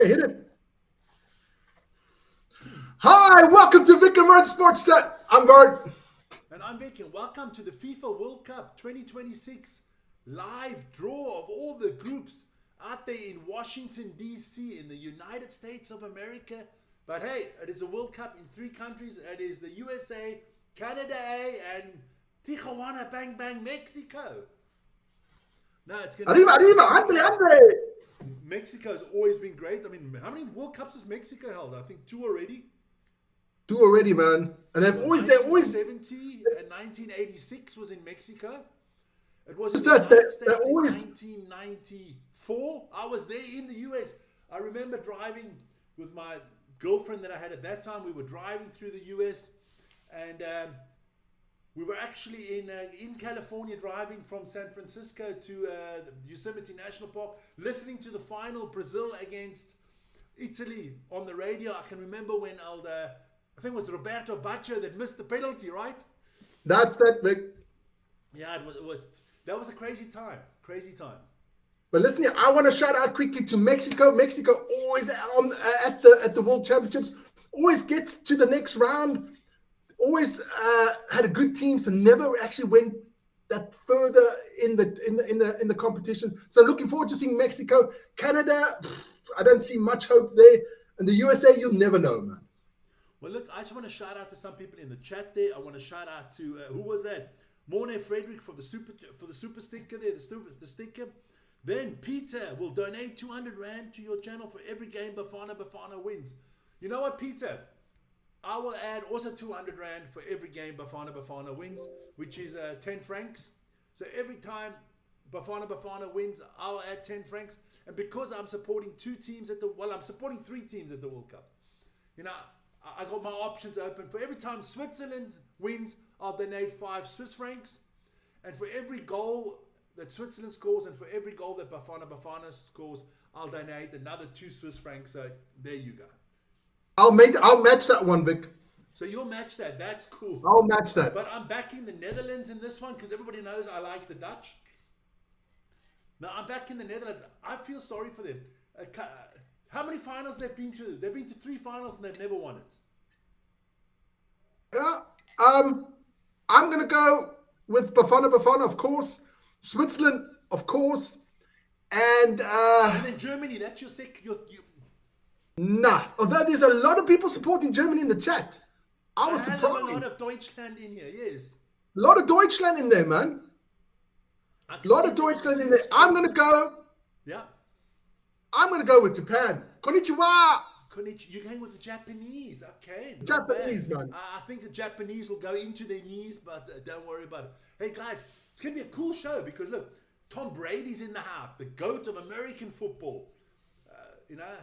Hit it. Hi, welcome to Vic and Run Sports Set. I'm Gord. And I'm Vic, and welcome to the FIFA World Cup 2026 live draw of all the groups out there in Washington, D.C., in the United States of America. But hey, it is a World Cup in three countries. It is the USA, Canada A, and Tijuana Bang Bang, Mexico. No, it's going to be Arriba, Andre. Mexico's always been great. I mean, how many World Cups has Mexico held? I think two already. Two already, man. And they're always 1970 and 1986 was in Mexico. It was in the that United States they're always in 1994. I was there in the US. I remember driving with my girlfriend that I had at that time. We were driving through the US, and we were actually in California, driving from San Francisco to Yosemite National Park, listening to the final, Brazil against Italy, on the radio. I can remember when I think it was Roberto Baggio that missed the penalty, right? that's that, Vic. Yeah, that was a crazy time. Crazy time. But listen here, I want to shout out quickly to Mexico. Mexico always at the World Championships, always gets to the next round. Always had a good team, so never actually went that further in the competition. So I'm looking forward to seeing Mexico. Canada, I don't see much hope there. And the USA, you'll never know, man. Well, look, I just want to shout out to some people in the chat there. I want to shout out to who was that? Morne Frederick for the super sticker there, the sticker. Then Peter will donate 200 Rand to your channel for every game Bafana wins. You know what, Peter? I will add also 200 Rand for every game Bafana wins, which is 10 francs. So every time Bafana wins, I'll add 10 francs. And because I'm supporting I'm supporting three teams at the World Cup. You know, I got my options open. For every time Switzerland wins, I'll donate 5 Swiss francs. And for every goal that Switzerland scores and for every goal that Bafana scores, I'll donate another 2 Swiss francs. So there you go. I'll match that one, Vic. So you'll match that. That's cool. I'll match that. But I'm backing the Netherlands in this one because everybody knows I like the Dutch. Now I'm backing the Netherlands. I feel sorry for them. How many finals they've been to? They've been to 3 finals and they've never won it. Yeah. I'm gonna go with Bafana, of course. Switzerland, of course. And then Germany. That's your second. Nah. Although there's a lot of people supporting Germany in the chat. I was surprised. A lot of Deutschland in here. Yes. A lot of Deutschland in there, man. A lot of Deutschland in there. I'm gonna go. Yeah. I'm going to go with Japan. Konnichiwa. You're going with the Japanese. Okay. Japanese, man. I think the Japanese will go into their knees, but don't worry about it. Hey, guys, it's going to be a cool show because, look, Tom Brady's in the house, the GOAT of American football. You know.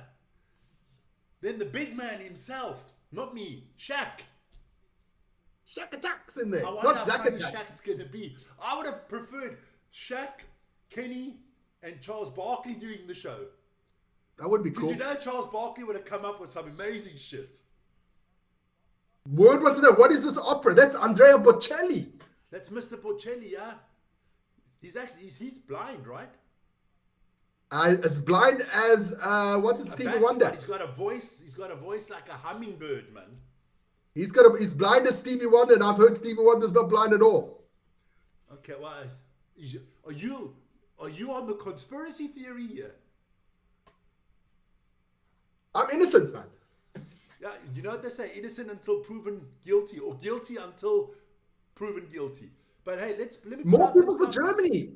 Then the big man himself, not me, Shaq. Shaq Attack's in there. I wonder Not how Zach funny Attack. Shaq's going to be. I would have preferred Shaq, Kenny, and Charles Barkley doing the show. That would be cool. Because you know Charles Barkley would have come up with some amazing shit. Word wants to know, what is this opera? That's Andrea Bocelli. That's Mr. Bocelli, yeah. He's blind, right? As blind as what's it, Stevie Wonder? But he's got a voice like a hummingbird, man. He's blind as Stevie Wonder, and I've heard Stevie Wonder's not blind at all. Okay, well, are you on the conspiracy theory here? I'm innocent, man. Yeah, you know what they say, innocent until proven guilty, or guilty until proven guilty. But hey, let me more people for Germany.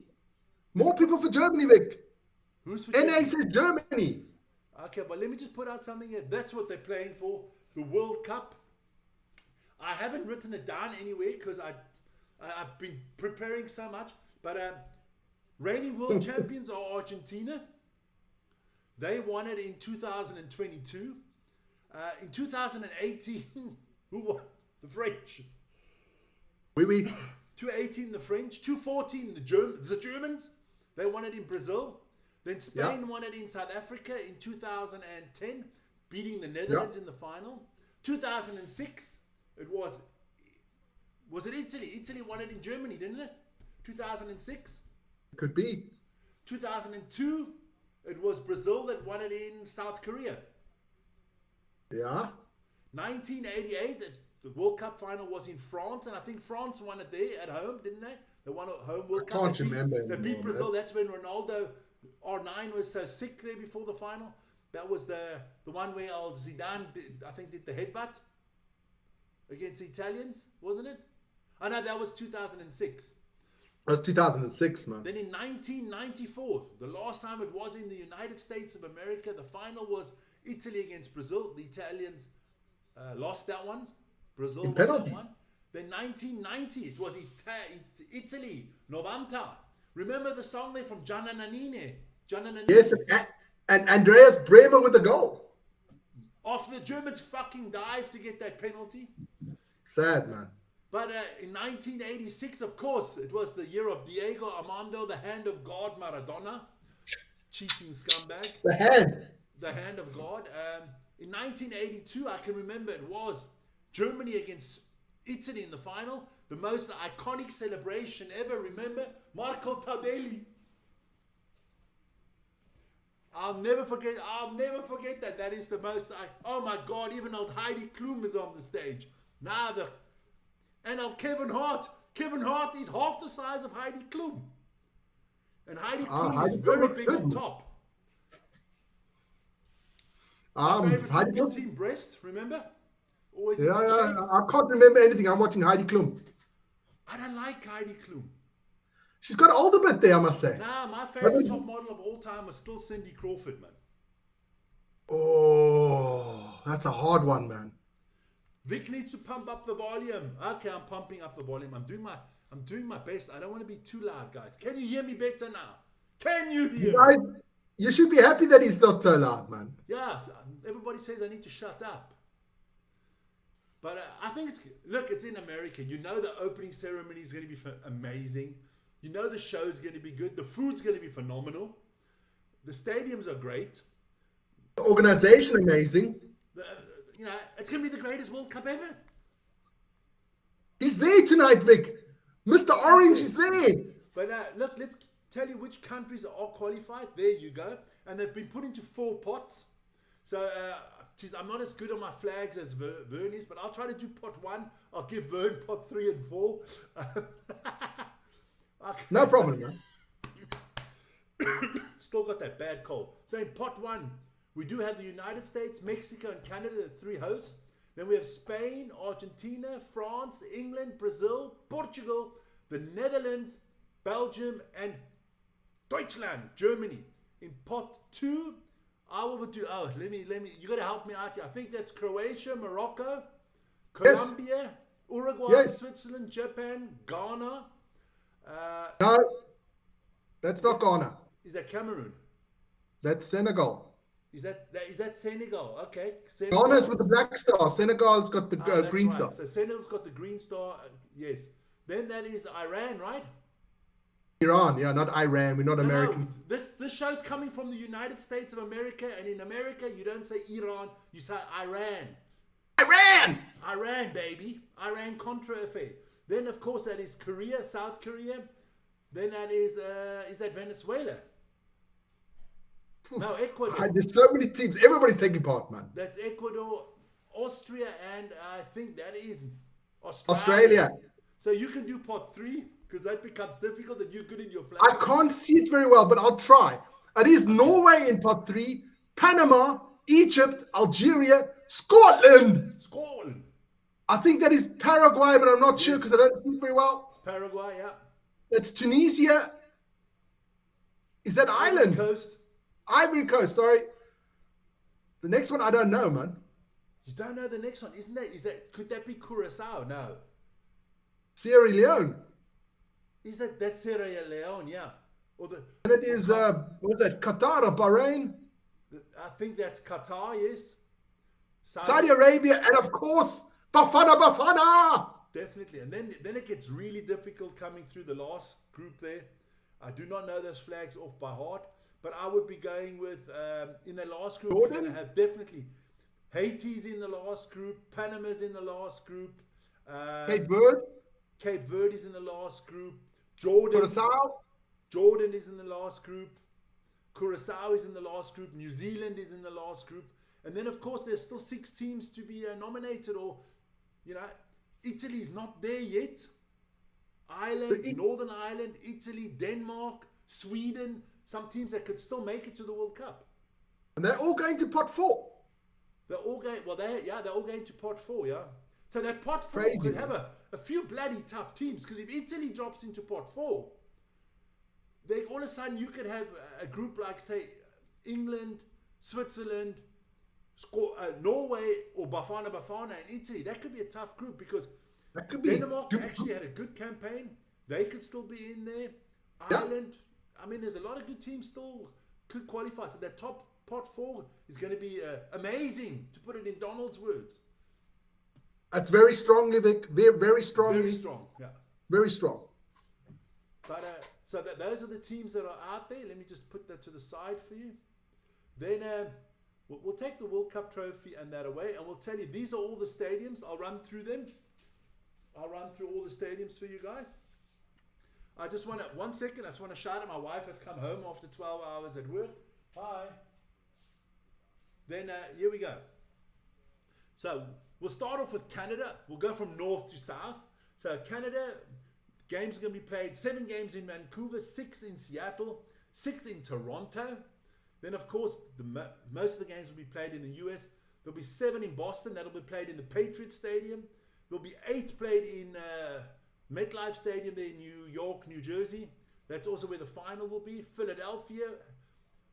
More people for Germany, Vic. Who's for NA Germany? says Germany. Okay, but let me just put out something here. That's what they're playing for, the World Cup. I haven't written it down anywhere because I've been preparing so much. But reigning world champions are Argentina. They won it in 2022. In 2018, who won? The French. Oui. 2018, the French. 2014, the Germans. They won it in Brazil. Then Spain won it in South Africa in 2010, beating the Netherlands in the final. 2006, it was it Italy? Italy won it in Germany, didn't it? 2006. Could be. 2002, It was Brazil that won it in South Korea. Yeah. 1988, the World Cup final was in France, and I think France won it there at home, didn't they? They won a home World Cup. Can't remember They beat anymore, Brazil. man. That's when Ronaldo, R9, was so sick there before the final. That was the one where Zidane, did the headbutt against the Italians, wasn't it? Oh no, that was 2006. That was 2006, man. Then in 1994, the last time it was in the United States of America, the final was Italy against Brazil. The Italians lost that one. Brazil won penalties. that one. Then 1990, it was Italy, 90. Remember the song there from Gianna Nannini? Yes, and Andreas Bremer with the goal. After the Germans fucking dived to get that penalty. Sad, man. But in 1986, of course, it was the year of Diego Armando, the hand of God, Maradona. Cheating scumbag. The hand. The hand of God. In 1982, I can remember it was Germany against Italy in the final. The most iconic celebration ever. Remember? Marco Tardelli. I'll never forget that. That is the most... oh my God, even old Heidi Klum is on the stage. Now and old Kevin Hart. Kevin Hart is half the size of Heidi Klum. And Heidi Klum is very big on top. My favorite football team, Brest, remember? Always yeah. I can't remember anything. I'm watching Heidi Klum. I don't like Heidi Klum. She's got older bit there, I must say. Nah, my favorite top model of all time was still Cindy Crawford, man. Oh, that's a hard one, man. Vic needs to pump up the volume. Okay, I'm pumping up the volume. I'm doing my best. I don't want to be too loud, guys. Can you hear me better now? Can you hear Guys, me? you should be happy that he's not so loud, man. Yeah, everybody says I need to shut up. But I think it's in America. You know the opening ceremony is going to be amazing. You know the show's going to be good. The food's going to be phenomenal. The stadiums are great. The organization, amazing. It's going to be the greatest World Cup ever. He's there tonight, Vic. Mr. Orange is there. But look, let's tell you which countries are qualified. There you go. And they've been put into 4 pots. So, I'm not as good on my flags as Vern is, but I'll try to do pot 1. I'll give Vern pot 3 and 4. Okay, No problem, man. Still got that bad cold. So in pot 1, we do have the United States, Mexico, and Canada, the 3 hosts. Then we have Spain, Argentina, France, England, Brazil, Portugal, the Netherlands, Belgium, and Deutschland, Germany. In pot 2, I will do. Oh, let me. You got to help me out here. I think that's Croatia, Morocco, Colombia, Uruguay, Switzerland, Japan, Ghana. No, that's not Ghana. Is that Cameroon? That's Senegal. Is that Senegal? Okay. Senegal. Ghana's with the black star. Senegal's got the green right. star. So Senegal's got the green star. Yes. Then that is Iran, right? Iran, yeah, not Iran. We're not American. No. This show's coming from the United States of America, and in America you don't say Iran, you say Iran. Iran, baby. Iran Contra affair. Then of course that is Korea, South Korea. Then that is that Venezuela? No, Ecuador. There's so many teams. Everybody's taking part, man. That's Ecuador, Austria, and I think that is Australia. So you can do pot 3 because that becomes difficult and you're good in your flag. I can't see it very well, but I'll try. It is Norway in pot 3, Panama, Egypt, Algeria, Scotland. I think that is Paraguay, but I'm not sure because I don't see it very well. It's Paraguay, yeah. That's Tunisia. Is that Ireland? Ivory Coast, sorry. The next one, I don't know, man. You don't know the next one, isn't that? Could that be Curacao? No. Sierra Leone. That's Sierra Leone, yeah. And it is, what's that, Qatar or Bahrain? I think that's Qatar, yes. Saudi Arabia, and of course, Bafana. Definitely. And then it gets really difficult coming through the last group there. I do not know those flags off by heart, but I would be going with, in the last group, we're going to have definitely Haiti's in the last group, Panama's in the last group. Cape Verde is in the last group. Jordan is in the last group. Curacao is in the last group. New Zealand is in the last group. And then, of course, there's still 6 teams to be nominated. Or, Italy's not there yet. Ireland, Northern Ireland, Italy, Denmark, Sweden. Some teams that could still make it to the World Cup. And they're all going to pot 4. They're all going. Well, they're all going to pot 4. Yeah. So that pot 4 Crazy, could have a few bloody tough teams, because if Italy drops into pot 4, then all of a sudden you could have a group like, say, England, Switzerland, Norway, or Bafana and Italy. That could be a tough group, because that could be Denmark actually had a good campaign. They could still be in there. Ireland. I mean, there's a lot of good teams still could qualify. So that top pot 4 is going to be amazing, to put it in Donald's words. That's very strongly, Vic. Very strong. Very strong, yeah. Very strong. But so those are the teams that are out there. Let me just put that to the side for you. Then we'll take the World Cup trophy and that away, and we'll tell you these are all the stadiums. I'll run through them. I'll run through all the stadiums for you guys. I just want to, 1 second, I just want to shout out, my wife has come home after 12 hours at work. Hi. Then here we go. So we'll start off with Canada. We'll go from north to south. So Canada, games are going to be played, 7 games in Vancouver, 6 in Seattle, 6 in Toronto. Then, of course, most of the games will be played in the US. There'll be 7 in Boston. That'll be played in the Patriot Stadium. There'll be 8 played in MetLife Stadium there in New York, New Jersey. That's also where the final will be. Philadelphia,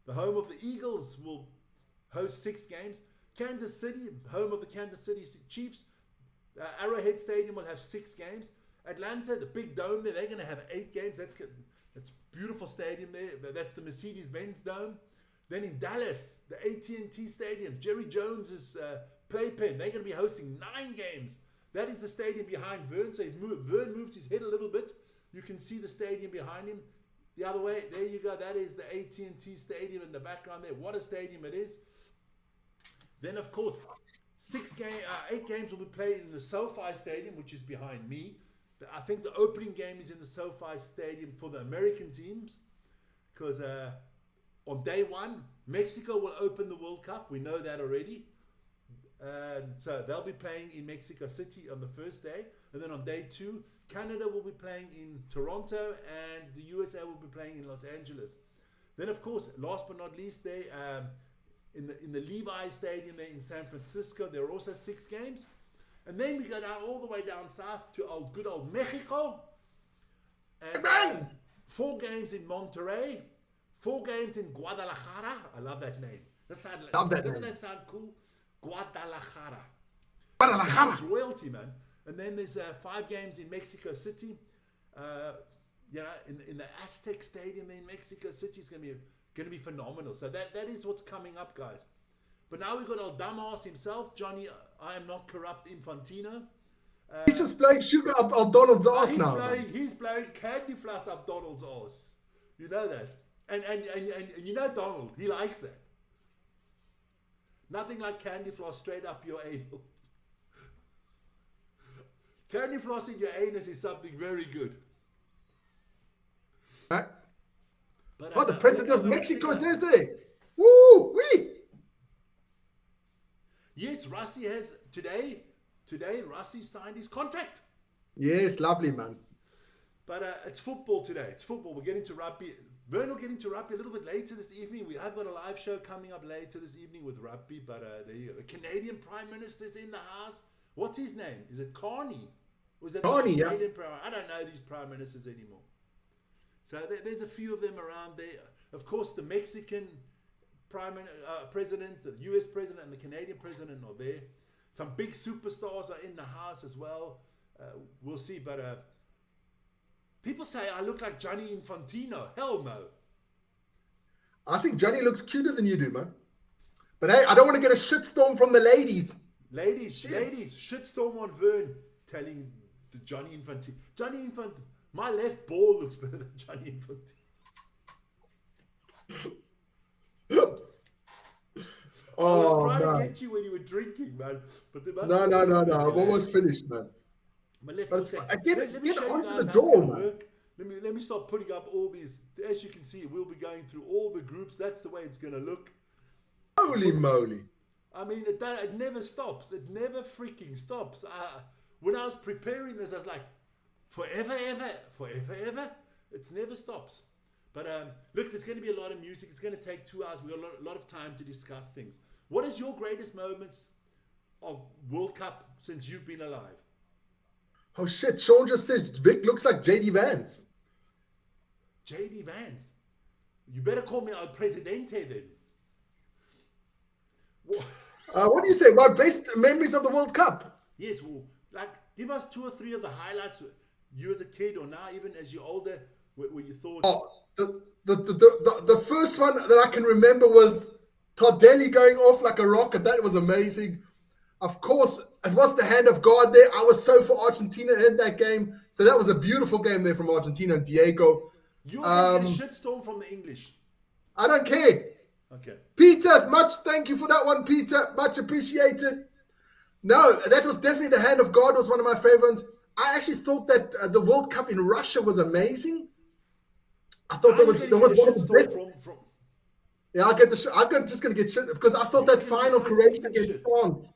the home of the Eagles, will host 6 games. Kansas City, home of the Kansas City Chiefs. Arrowhead Stadium will have 6 games. Atlanta, the big dome there, they're going to have 8 games. That's beautiful stadium there. That's the Mercedes-Benz Dome. Then in Dallas, the AT&T Stadium, Jerry Jones's playpen, they're going to be hosting 9 games. That is the stadium behind Vern. So if Vern moves his head a little bit, you can see the stadium behind him. The other way, there you go. That is the AT&T Stadium in the background there. What a stadium it is. Then, of course, 8 games will be played in the SoFi Stadium, which is behind me. I think the opening game is in the SoFi Stadium for the American teams, because on day 1, Mexico will open the World Cup. We know that already. So they'll be playing in Mexico City on the first day. And then on day 2, Canada will be playing in Toronto, and the USA will be playing in Los Angeles. Then, of course, last but not least, in the Levi Stadium there in San Francisco, there are also 6 games. And then we go down all the way down south to good old Mexico. And 4 games in Monterrey, 4 games in Guadalajara. I love that name. Doesn't that sound cool? Guadalajara. Sounds royalty, man. And then there's 5 games in Mexico City. In the Aztec Stadium in Mexico City. It's going to be phenomenal. So that is what's coming up, guys. But now we've got old dumbass himself, Johnny, I am not corrupt Infantino. He's just blowing sugar up Donald's ass now. He's blowing candy floss up Donald's ass. You know that. And you know Donald, he likes that. Nothing like candy floss straight up your anal. Candy floss in your anus is something very good. Right. But, the president of Mexico says there. Woo! Wee! Yes, Rossi has today, Rossi signed his contract. Yes, lovely, man. But it's football today. It's football. We'll get into rugby. Vern will get into rugby a little bit later this evening. We have got a live show coming up later this evening with rugby. But there you go. The Canadian Prime Minister's in the house. What's his name? Is it Carney? Or is it Carney, yeah. I don't know these Prime Ministers anymore. So there's a few of them around there. Of course, the Mexican president, the US president, and the Canadian president are there. Some big superstars are in the house as well. We'll see. But people say I look like Gianni Infantino. Hell no. I think Johnny looks cuter than you do, man. But hey, I don't want to get a shitstorm from the ladies. Ladies, shitstorm on Vern telling the Gianni Infantino. My left ball looks better than Gianni Infantino. I was trying to get you when you were drinking, man. But no. I'm almost finished, man. But let me show you guys how it's going to work. let me start putting up all these. As you can see, we'll be going through all the groups. That's the way it's going to look. Holy moly. I mean, it never stops. It never freaking stops. When I was preparing this, I was like, forever, ever. It never stops. But look, there's going to be a lot of music. It's going to take 2 hours. We've got a lot of time to discuss things. What is your greatest moments of World Cup since you've been alive? Oh shit, Sean just says Vic looks like JD Vance. JD Vance? You better call me El Presidente then. What do you say? My best memories of the World Cup? Yes, well, like, give us 2 or 3 of the highlights, you as a kid or now even as you're older, where you thought... Oh, the first one that I can remember was Tardelli going off like a rocket. That was amazing. Of course, it was the hand of God there. I was so for Argentina in that game. So that was a beautiful game there from Argentina and Diego. You're going to get a shitstorm from the English. I don't care. Okay. Peter, thank you for that one, Peter. Much appreciated. No, that was definitely the hand of God. Was one of my favorites. I actually thought that the World Cup in Russia was amazing. I thought there was one of the best. Yeah, I'm just going to get shit because I thought that final Croatia against France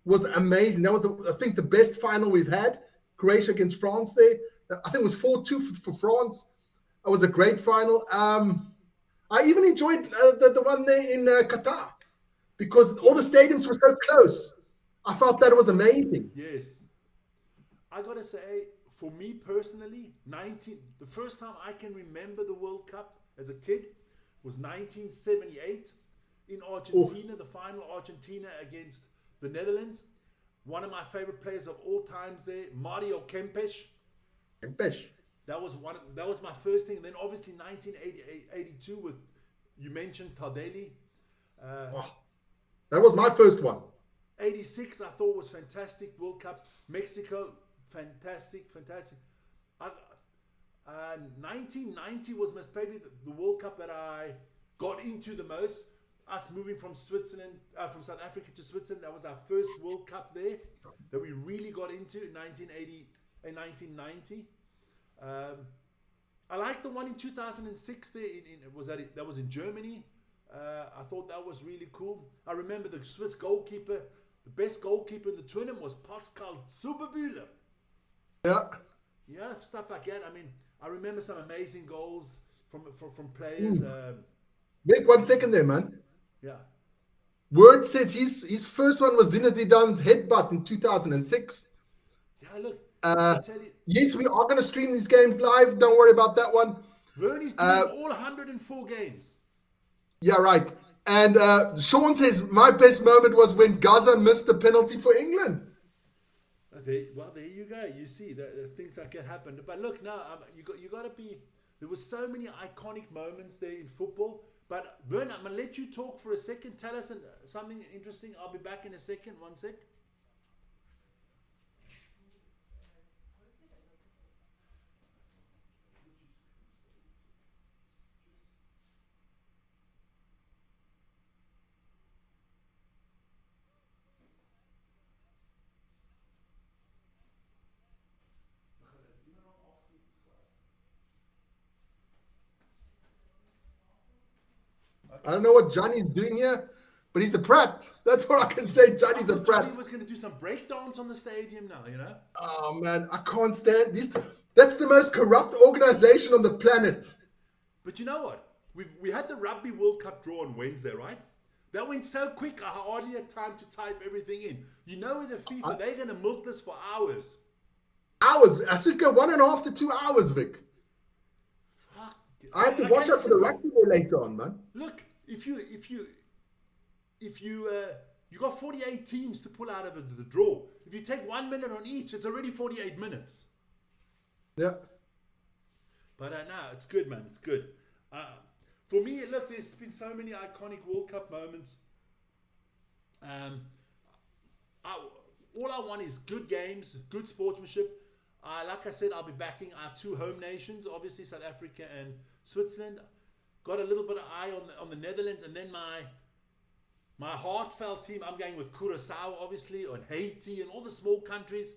was amazing. That was, I think, the best final we've had. Croatia against France there. I think it was 4-2 for France. It was a great final. I even enjoyed the one there in Qatar because all the stadiums were so close. I felt that it was amazing. Yes. I got to say, for me personally, the first time I can remember the World Cup as a kid was 1978 in Argentina, the final Argentina against the Netherlands. One of my favorite players of all times there, Mario Kempes. That was my first thing. And then obviously 1982 with, you mentioned Tardelli. That was my first one. 86 I thought was fantastic. World Cup. Mexico, fantastic. 1990 was maybe the World Cup that I got into the most. Us moving from Switzerland, from South Africa to Switzerland, that was our first World Cup there that we really got into in 1980 and 1990. I liked the one in 2006 there. That was in Germany. I thought that was really cool. I remember the Swiss goalkeeper, the best goalkeeper in the tournament was Pascal Zuberbühler. Yeah, stuff like that. I mean, I remember some amazing goals from players. Wait 1 second there, man. Yeah. Word says his first one was Zinedine Zidane's headbutt in 2006. Yeah, look. I tell you, yes, we are going to stream these games live. Don't worry about that one. Bernie's doing all 104 games. Yeah, right. And Sean says, my best moment was when Gaza missed the penalty for England. Well, there you go. You see, things like that happened. But look, now you got to be. There was so many iconic moments there in football. But Vern, I'm gonna let you talk for a second. Tell us something interesting. I'll be back in a second. 1 sec. I don't know what Johnny's doing here, but he's a prat. That's what I can say. Johnny's a prat. Johnny was going to do some breakdance on the stadium now, you know? Oh, man, I can't stand this. That's the most corrupt organization on the planet. But you know what? We had the Rugby World Cup draw on Wednesday, right? That went so quick, I hardly had time to type everything in. You know, with the FIFA, they're going to milk this for hours. Hours? I should go 1.5 to 2 hours, Vic. Fuck. I have to watch out for the rugby later on, man. Look, if you got 48 teams to pull out of the draw. If you take 1 minute on each, it's already 48 minutes. Yeah. But no, it's good, man. It's good. For me, look, there's been so many iconic World Cup moments. All I want is good games, good sportsmanship. Like I said, I'll be backing our 2 home nations, obviously South Africa and Switzerland. Got a little bit of eye on the Netherlands, and then my heartfelt team, I'm going with Curacao, obviously, and Haiti and all the small countries.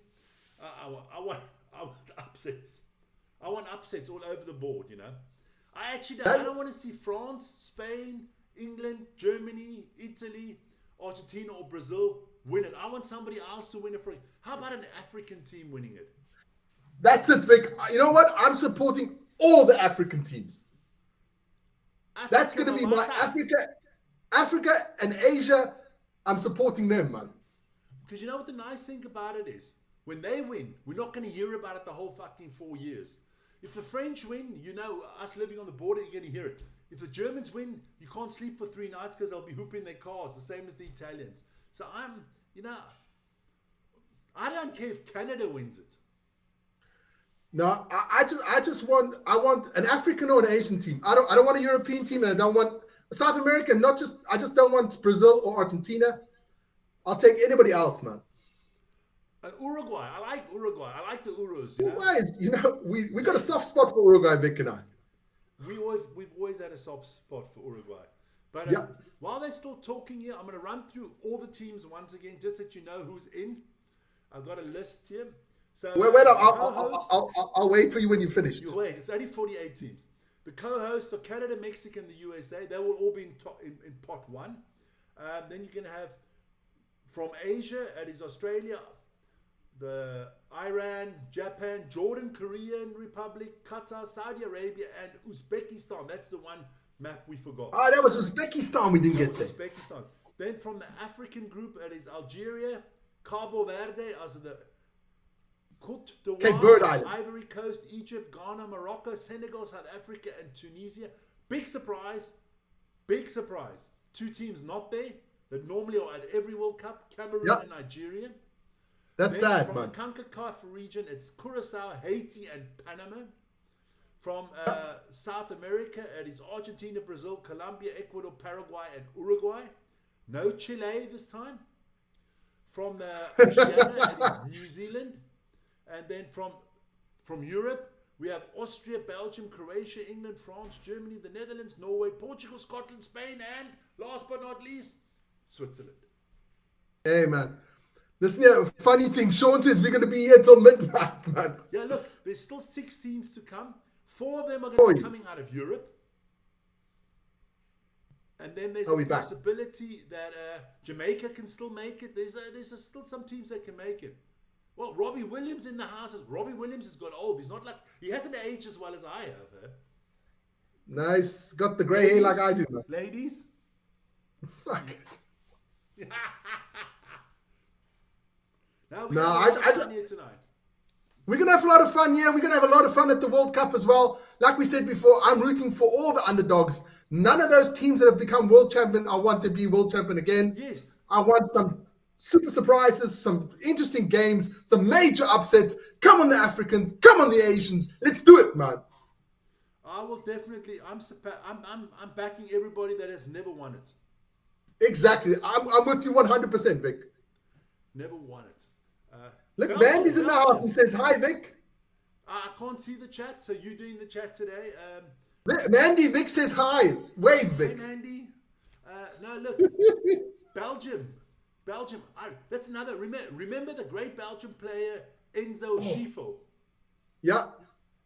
I want upsets. I want upsets all over the board, you know. I That- don't want to see France, Spain, England, Germany, Italy, Argentina, or Brazil win it. I want somebody else to win it for. How about an African team winning it? That's it, Vic. You know what? I'm supporting all the African teams. That's going to be my Africa and Asia. I'm supporting them, man. Because you know what the nice thing about it is? When they win, we're not going to hear about it the whole fucking 4 years. If the French win, you know, us living on the border, you're going to hear it. If the Germans win, you can't sleep for 3 nights because they'll be hooping their cars, the same as the Italians. So I don't care if Canada wins it. No, I just want an African or an Asian team. I don't want a European team, and I don't want South America. I just don't want Brazil or Argentina. I'll take anybody else, man. Uruguay, I like Uruguay. I like the Urus. You know? Uruguay is, we got a soft spot for Uruguay, Vic and I. We've always had a soft spot for Uruguay. But while they're still talking here, I'm going to run through all the teams once again, just so you know who's in. I've got a list here. So Wait up. I'll wait for you when you finish. You wait. It's only 48 teams. The co-hosts are Canada, Mexico, and the USA. They will all be in pot 1. Then you're going to have from Asia, it is Australia, the Iran, Japan, Jordan, Korean Republic, Qatar, Saudi Arabia, and Uzbekistan. That's the one map we forgot. Oh, that was Uzbekistan we didn't get there. Uzbekistan. Then from the African group, it is Algeria, Cabo Verde, also the Côte Cape Verde d'Ivoire, Island. Ivory Coast, Egypt, Ghana, Morocco, Senegal, South Africa, and Tunisia. Big surprise. 2 teams not there that normally are at every World Cup, Cameroon and Nigeria. That's Then sad, from man. the CONCACAF region, it's Curacao, Haiti, and Panama. From South America, it is Argentina, Brazil, Colombia, Ecuador, Paraguay, and Uruguay. No Chile this time. From the Oceania, it is New Zealand. And then from Europe, we have Austria, Belgium, Croatia, England, France, Germany, the Netherlands, Norway, Portugal, Scotland, Spain, and last but not least, Switzerland. Hey, man. Listen here, funny thing, Sean says we're going to be here till midnight, man. Yeah, look, there's still 6 teams to come. 4 of them are going to be coming out of Europe. And then there's a possibility that Jamaica can still make it. There's still some teams that can make it. Well, Robbie Williams in the house. Robbie Williams has got old. He's not like, he hasn't aged as well as I have. Nice. Got the grey hair like I do, man. Ladies? Fuck it. Now we're here tonight. We're going to have a lot of fun here. We're going to have a lot of fun at the World Cup as well. Like we said before, I'm rooting for all the underdogs. None of those teams that have become world champion, I want to be world champion again. Yes. I want some super surprises, some interesting games, some major upsets. Come on, the Africans. Come on, the Asians. Let's do it, man. I will definitely. I'm backing everybody that has never won it. Exactly. I'm with you 100%, Vic. Never won it. Look, Mandy's in the house and says, hi, Vic. I can't see the chat, so you're doing the chat today. Mandy, Vic says hi. Wave, Vic. Hey, Mandy. No, look. Belgium. That's another. Remember the great Belgian player, Enzo Schifo? Yeah.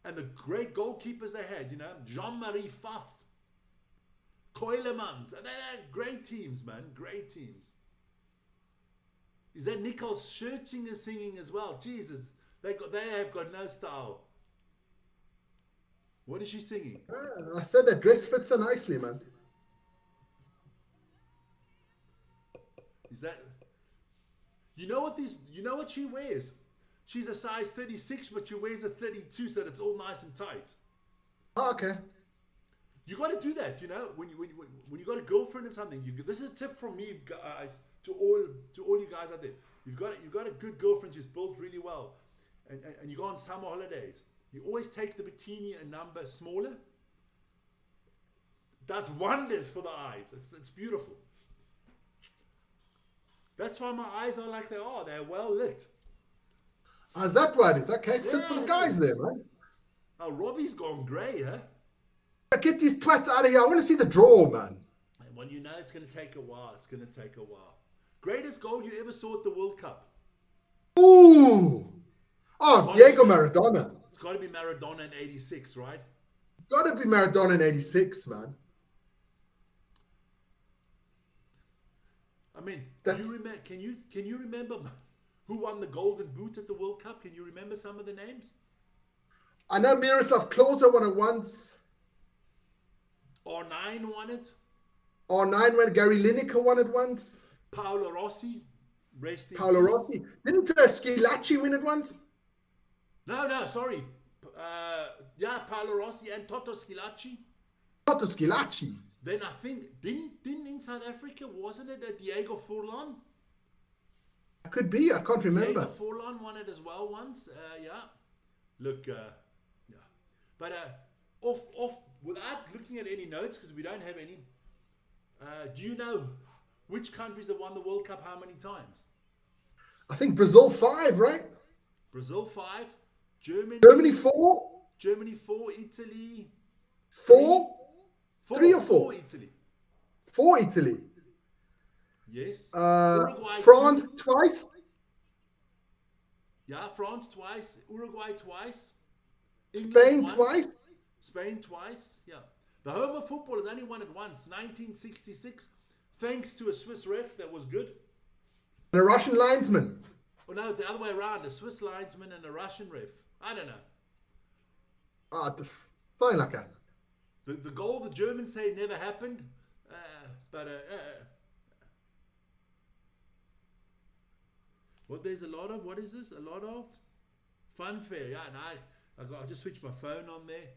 And the great goalkeepers they had, Jean-Marie Pfaff, Koilemans. They're great teams, man. Great teams. Is that Nicole Scherzinger singing as well? Jesus, they have got no style. What is she singing? I said that dress fits her nicely, man. Is that? You know what she wears? She's a size 36, but she wears a 32, so that it's all nice and tight. Oh, okay. You got to do that, when you got a girlfriend or something. This is a tip from me, guys, to all you guys out there. You've got a good girlfriend. She's built really well, and you go on summer holidays. You always take the bikini a number smaller. Does wonders for the eyes. It's beautiful. That's why my eyes are like they are. They're well lit. Oh, is that right? It's okay. Tip for the guys there, man. Oh, Robbie's gone grey, huh? Get these twats out of here. I want to see the draw, man. Well, it's going to take a while. Greatest goal you ever saw at the World Cup? Ooh. Oh, Diego Maradona. It's got to be Maradona in '86, right? Got to be Maradona in '86, man. I mean, That's, can you remember who won the Golden Boot at the World Cup? Can you remember some of the names? I know Miroslav Klose won it once. R9 won it. R9 won. Gary Lineker won it once. Paolo Rossi, rest in Paolo peace. Rossi. Didn't Schilacci win it once? No, sorry. Yeah, Paolo Rossi and Toto Schilacci. Not the Schilacci. Then I think didn't in South Africa, wasn't it Diego Forlan? It could be. I can't remember. Diego Forlan won it as well once. Yeah. Look, yeah. But off without looking at any notes, because we don't have any. Do you know which countries have won the World Cup how many times? I think Brazil 5, right? Brazil 5, Germany 4, Germany 4, Italy 4, 4, 3 or 4? 4 Italy. 4 Italy. Yes. France 2. twice. Yeah, France twice, Uruguay twice, Spain once, twice. Spain twice. Yeah. The home of football has only won it once, 1966, thanks to a Swiss ref that was good. And a Russian linesman. Or no, the other way around, a Swiss linesman and a Russian ref. I don't know. Something like that. The goal the Germans say never happened, well, there's a lot of, what is this? A lot of funfair. Yeah, and I just switched my phone on there.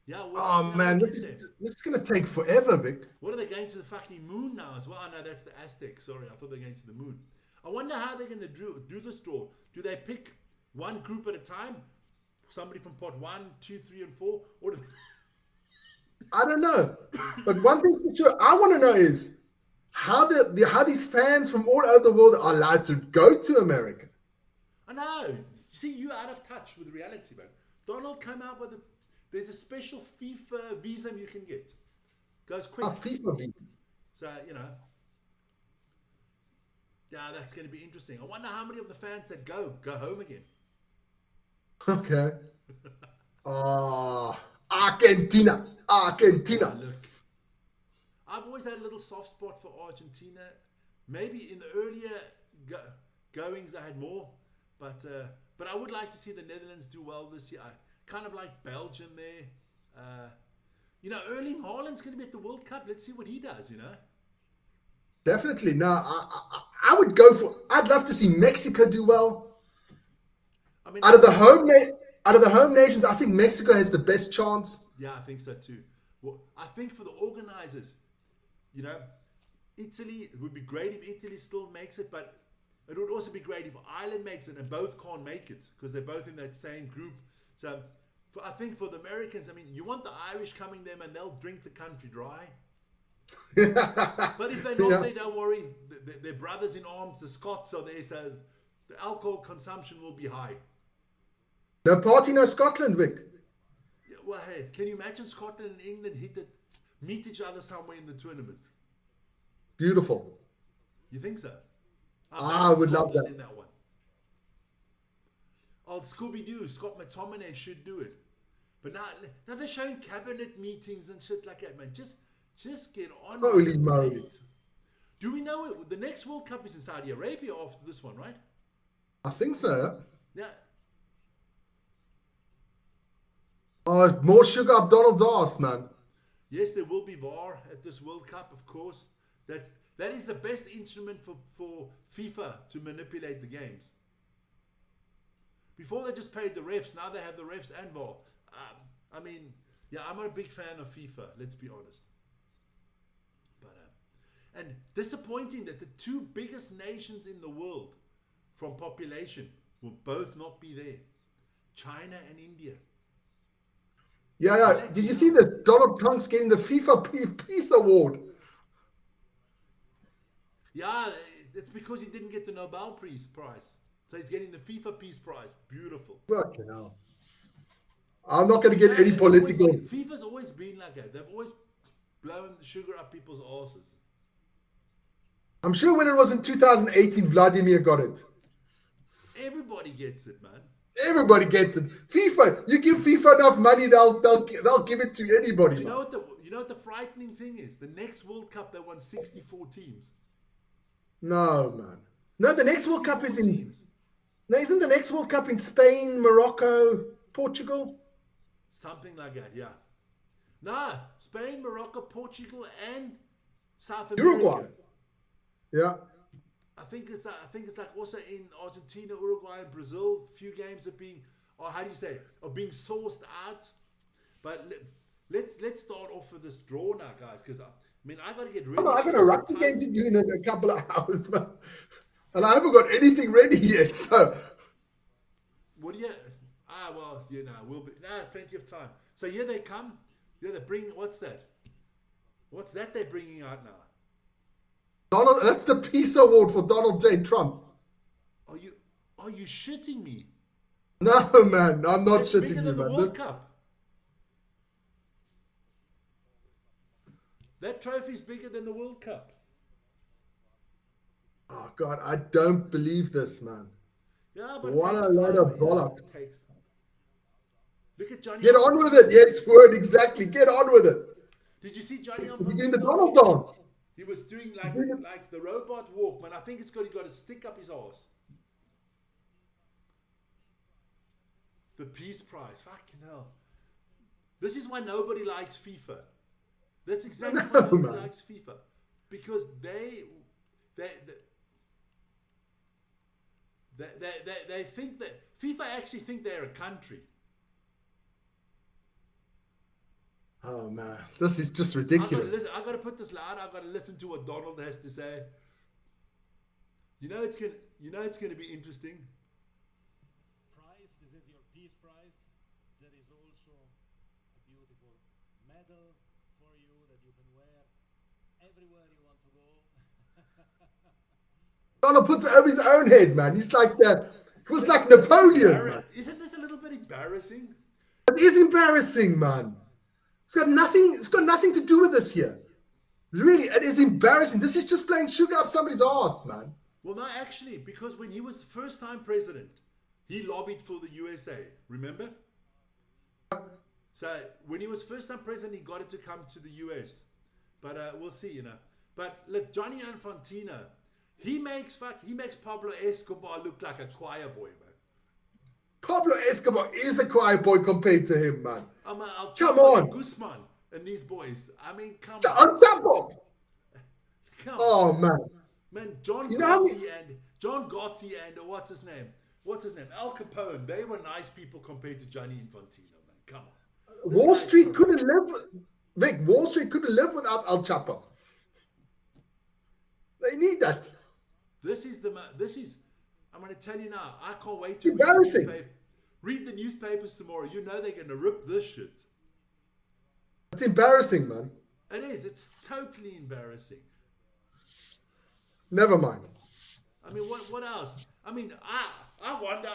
Yeah. Oh man, this is gonna take forever, Vic. What are they going to the fucking moon now as well? Oh, no, that's the Aztecs. Sorry, I thought they were going to the moon. I wonder how they're going to do this draw. Do they pick one group at a time? Somebody from pot 1, 2, 3, and 4? Or do they... I don't know. But one thing for sure I want to know is how these fans from all over the world are allowed to go to America. I know. You see, you're out of touch with reality, man. Donald came out with there's a special FIFA visa you can get. Goes quick. A FIFA visa. So, you know. Yeah, that's going to be interesting. I wonder how many of the fans that go home again. Okay. Argentina. Look, I've always had a little soft spot for Argentina. Maybe in the earlier goings I had more, but I would like to see the Netherlands do well this year. I kind of like Belgium there. Erling Haaland's going to be at the World Cup. Let's see what he does. Definitely. No, I would go for. I'd love to see Mexico do well. I mean, out of the home nations, I think Mexico has the best chance. Yeah, I think so too. Well, I think for the organizers, Italy, it would be great if Italy still makes it, but it would also be great if Ireland makes it and both can't make it because they're both in that same group. So I think for the Americans, I mean, you want the Irish coming there and they'll drink the country dry. But if they're not there, don't worry. They're brothers in arms. The Scots are there, so the alcohol consumption will be high. No party, no Scotland, Vic. Yeah, well, hey, can you imagine Scotland and England meet each other somewhere in the tournament? Beautiful. You think so? I would love that. In that one. Old Scooby-Doo, Scott McTominay should do it. But now they're showing cabinet meetings and shit like that, man. Just get on. Holy moly. Do we know it? The next World Cup is in Saudi Arabia after this one, right? I think so. Yeah. More sugar up Donald's ass, man. Yes, there will be VAR at this World Cup, of course. That is the best instrument for FIFA to manipulate the games. Before they just paid the refs, now they have the refs and VAR. I mean, yeah, I'm a big fan of FIFA, let's be honest. And disappointing that the two biggest nations in the world from population will both not be there. China and India. Yeah. Did you see this? Donald Trump's getting the FIFA Peace Award. Yeah, it's because he didn't get the Nobel Peace Prize. So he's getting the FIFA Peace Prize. Beautiful. Fucking hell. I'm not going to get any political. FIFA's always been like that. They've always blown the sugar up people's asses. I'm sure when it was in 2018, Vladimir got it. Everybody gets it, man. Everybody gets it. FIFA, you give FIFA enough money, they'll give it to anybody. Do man. you know what the frightening thing is? The next World Cup, they won 64 teams. No, man. No, the next World Cup is 64 in. teams. No, isn't the next World Cup in Spain, Morocco, Portugal? Something like that, yeah. Nah, Spain, Morocco, Portugal, and South America. Uruguay. Yeah. I think it's like also in Argentina, Uruguay, and Brazil. Few games are being, or how do you say, are being sourced out. But let's start off with this draw now, guys, because I mean I got to get ready. I got a rugby game to do in a couple of hours, man, and I haven't got anything ready yet. So, what do you? Well, you know, we'll be plenty of time. So here they come. Yeah, they bring. What's that? What's that they're bringing out now? Donald, that's the Peace Award for Donald J. Trump. Are you shitting me? No, man, I'm not That's shitting bigger you, than the man. World Cup. That trophy's bigger than the World Cup. Oh God, I don't believe this, man. Yeah, but What a load of bollocks. Look at Johnny. Get on with it. Yes, word exactly. Get on with it. Did you see Johnny on You're doing the Donald dance. He was doing like the robot walk, man. I think he got to stick up his ass. The Peace Prize. Fucking hell. This is why nobody likes FIFA. That's exactly why nobody likes FIFA. Because they think that FIFA actually think they're a country. Oh man, this is just ridiculous. I got to put this loud. I got to listen to what Donald has to say. You know it's gonna be interesting. Prize. This is your Peace Prize. There is also a beautiful medal for you that you can wear everywhere you want to go. Donald puts it over his own head, man. He's like that. He was like Napoleon, man. Isn't this a little bit embarrassing? It is embarrassing, man. It's got nothing to do with this here. Really, it is embarrassing. This is just playing sugar up somebody's ass, man. Well, no, actually, because when he was first time president, he lobbied for the USA. Remember? So when he was first time president, he got it to come to the US. But we'll see, you know. But look, Johnny Infantino, he makes Pablo Escobar look like a choir boy, man. Pablo Escobar is a quiet boy compared to him, man. Come on, Guzman and these boys. I mean, come on. Oh man, John Gotti and what's his name? Al Capone. They were nice people compared to Gianni Infantino, man. Come on. Wall Street couldn't live. Wall Street couldn't live without El Chapo. They need that. This is. I'm going to tell you now. I can't wait to embarrassing. Read the newspapers tomorrow. You know they're going to rip this shit. It's embarrassing, man. It is. It's totally embarrassing. Never mind. I mean, what else? I mean, I wonder.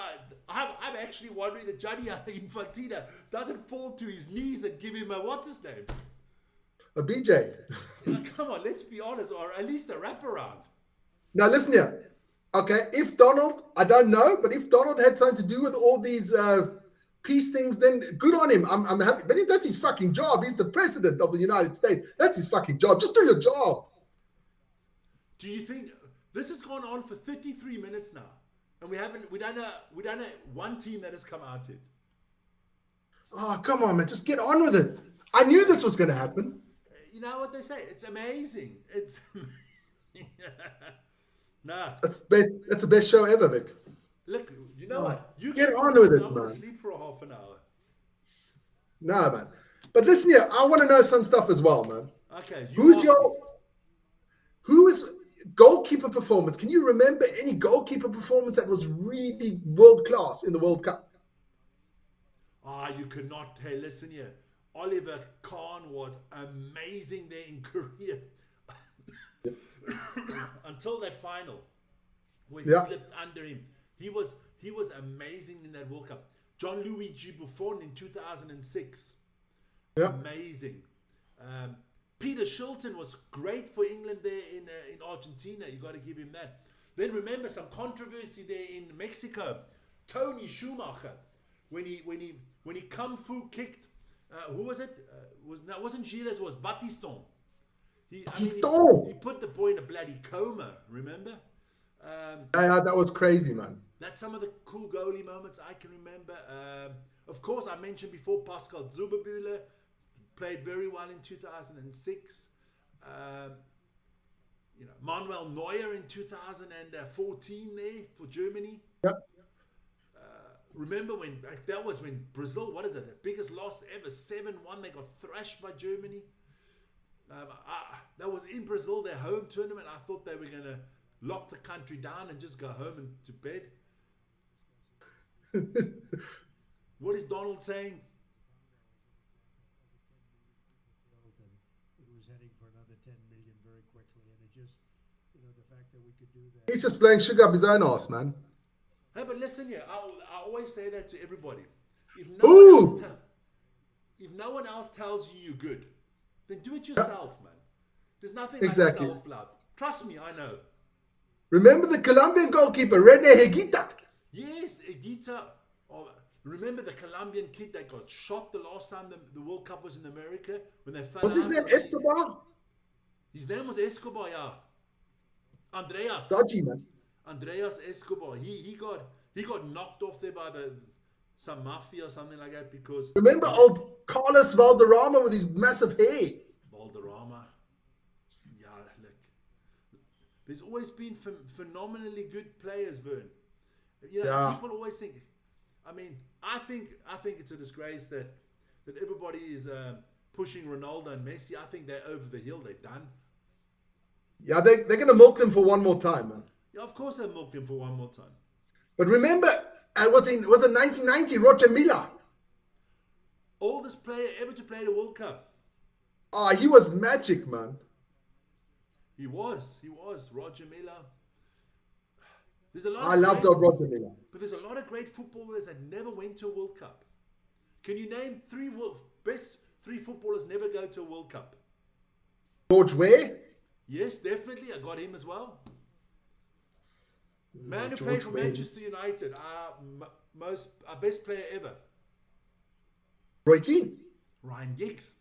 I'm actually wondering that Gianni Infantino doesn't fall to his knees and give him a what's his name? A BJ. Come on, let's be honest, or at least a wraparound. Now listen here. Okay, if Donald, I don't know, but if Donald had something to do with all these peace things, then good on him. I'm happy. But that's his fucking job. He's the president of the United States. That's his fucking job. Just do your job. Do you think this has gone on for 33 minutes now, and we don't know one team that has come out yet? Oh, come on, man. Just get on with it. I knew this was going to happen. You know what they say? It's amazing. It's nah. That's the best show ever, Vic. Look, you know what? You get on with it, I'm man. gonna sleep for a half an hour. No, man. But listen here, I want to know some stuff as well, man. Okay. Who is goalkeeper performance? Can you remember any goalkeeper performance that was really world class in the World Cup? You could not. Hey, listen here. Oliver Kahn was amazing there in Korea. Until that final, where he slipped under him, he was amazing in that World Cup. Gianluigi Buffon in 2006, amazing. Peter Shilton was great for England there in Argentina. You got to give him that. Then remember some controversy there in Mexico Tony Schumacher, when he kung fu kicked, who was it? It wasn't Gilles, it was Battiston. He put the boy in a bloody coma, remember? Yeah, that was crazy, man. That's some of the cool goalie moments I can remember. Of course, I mentioned before Pascal Zuberbühler played very well in 2006. Manuel Neuer in 2014 there for Germany. Yep. Remember when that was when Brazil, what is it, the biggest loss ever, 7-1, they got thrashed by Germany. That was in Brazil, their home tournament. I thought they were going to lock the country down and just go home and to bed. What is Donald saying? It was heading for another 10 million very quickly, and it just, the fact that we could do that. He's just playing sugar up his own ass, man. Hey, but listen here, I always say that to everybody. If no one else tells you you're good, then do it yourself, man. There's nothing like self-love. Trust me, I know. Remember the Colombian goalkeeper, Rene Higuita? Yes, Higuita. Oh, remember the Colombian kid that got shot the last time the World Cup was in America? When they fell Was his name Escobar? His name was Escobar, yeah. Andreas. Dodgy, man. Andreas Escobar. He got knocked off there by some mafia or something like that because... Remember old Carlos Valderrama with his massive hair? Valderrama. Yeah, look. There's always been phenomenally good players, Vern. People always think... I mean, I think it's a disgrace that everybody is pushing Ronaldo and Messi. I think they're over the hill. They're done. Yeah, they're going to milk them for one more time, man. Yeah, of course they milked him for one more time. But remember, it was in 1990, Roger Milla. Oldest player ever to play the World Cup. He was magic, man. He was Roger Milla. I loved Roger Milla. But there's a lot of great footballers that never went to a World Cup. Can you name best three footballers never go to a World Cup? George Weah? Yes, definitely. I got him as well. Man who played for Manchester United, our best player ever. Roy Keane. Ryan Giggs.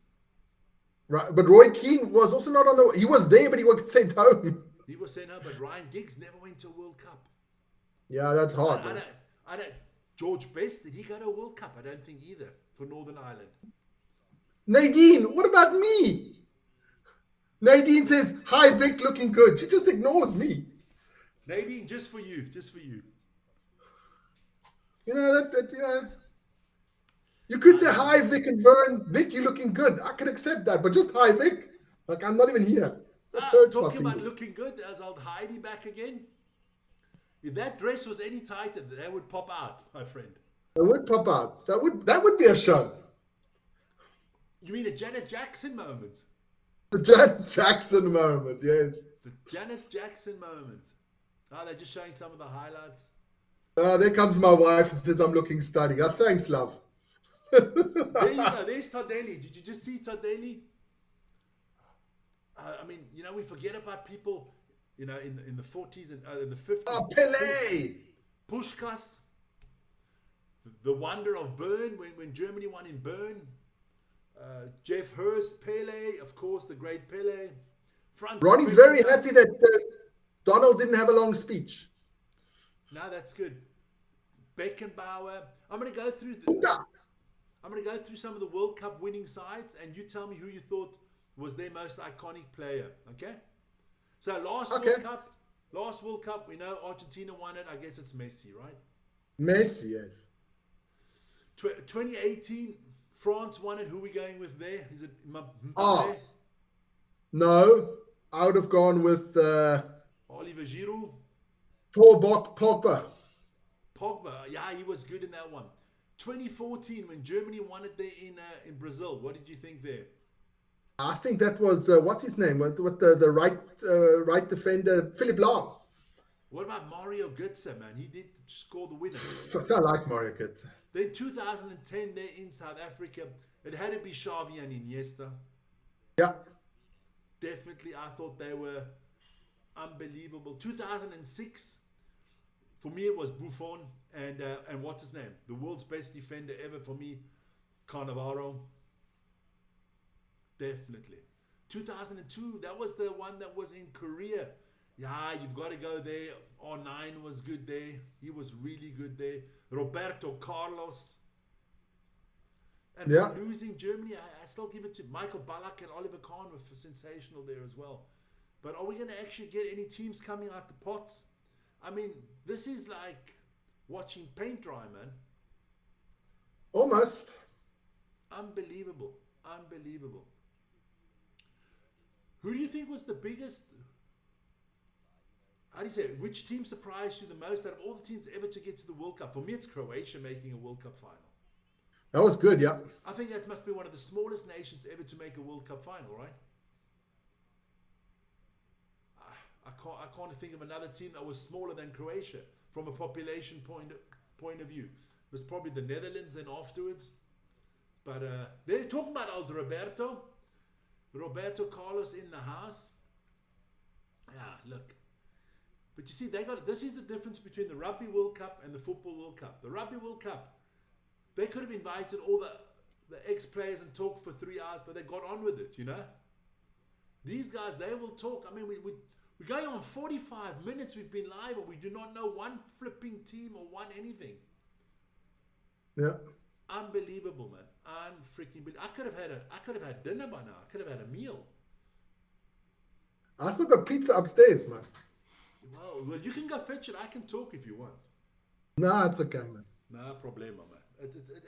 Right, but Roy Keane was also not on the... He was there, but he was sent home. He was sent home, but Ryan Giggs never went to a World Cup. Yeah, that's hard. I don't. George Best, did he go to a World Cup? I don't think either, for Northern Ireland. Nadine, what about me? Nadine says, "Hi Vic, looking good." She just ignores me. Nadine, just for you. You could say hi Vic and Vern. Vic, you looking good. I can accept that, but just hi Vic. Like I'm not even here. That hurts my talking about feelings. looking good, as old Heidi back again. If that dress was any tighter, that would pop out, my friend. That would pop out. That would be a show. You mean a Janet Jackson moment? The Janet Jackson moment, yes. The Janet Jackson moment. They're just showing some of the highlights. There comes my wife and says I'm looking stunning. Thanks, love. There you go. There's Tardelli. Did you just see Tardelli? I mean, we forget about people, in the 40s and in the 50s. Oh, Pelé! Puskás. The wonder of Bern when Germany won in Bern. Jeff Hurst, Pelé, of course, the great Pelé. Ronnie's very happy that Donald didn't have a long speech. No, that's good. Beckenbauer. I'm going to go through some of the World Cup winning sides, and you tell me who you thought was their most iconic player. Okay. So last World Cup, we know Argentina won it. I guess it's Messi, right? Messi, yes. 2018, France won it. Who are we going with there? Is it Mbappé? No, I would have gone with Oliver Giroud. Paul Pogba. Pogba, yeah, he was good in that one. 2014, when Germany won it there in Brazil, what did you think there? I think that was what's his name? What the right defender, Philipp Lahm. What about Mario Götze, man? He did score the winner. I like Mario Götze. Then 2010, there in South Africa, it had to be Xavi and Iniesta. Yeah. Definitely, I thought they were unbelievable. 2006, For me, it was Buffon and what's his name? The world's best defender ever for me, Cannavaro. Definitely. 2002, that was the one that was in Korea. Yeah, you've got to go there. R9 was good there. He was really good there. Roberto Carlos. And for losing Germany, I still give it to Michael Ballack and Oliver Kahn were sensational there as well. But are we going to actually get any teams coming out the pots? I mean, this is like watching paint dry, man. Almost. Unbelievable. Unbelievable. Who do you think was the biggest... How do you say it? Which team surprised you the most out of all the teams ever to get to the World Cup? For me, it's Croatia making a World Cup final. That was good, yeah. I think that must be one of the smallest nations ever to make a World Cup final, right? I can't think of another team that was smaller than Croatia from a population point of view. It was probably the Netherlands then afterwards. But they're talking about old Roberto Carlos in the house. Yeah, look. But you see, this is the difference between the Rugby World Cup and the Football World Cup. The Rugby World Cup, they could have invited all the ex-players and talked for 3 hours, but they got on with it, you know? These guys, they will talk. I mean, we're going on 45 minutes. We've been live, and we do not know one flipping team or one anything. Yeah. Unbelievable, man. Unfreaking believable. I could have had dinner by now. I could have had a meal. I still got pizza upstairs, man. Well, you can go fetch it. I can talk if you want. Nah, it's okay, man. No problema, man.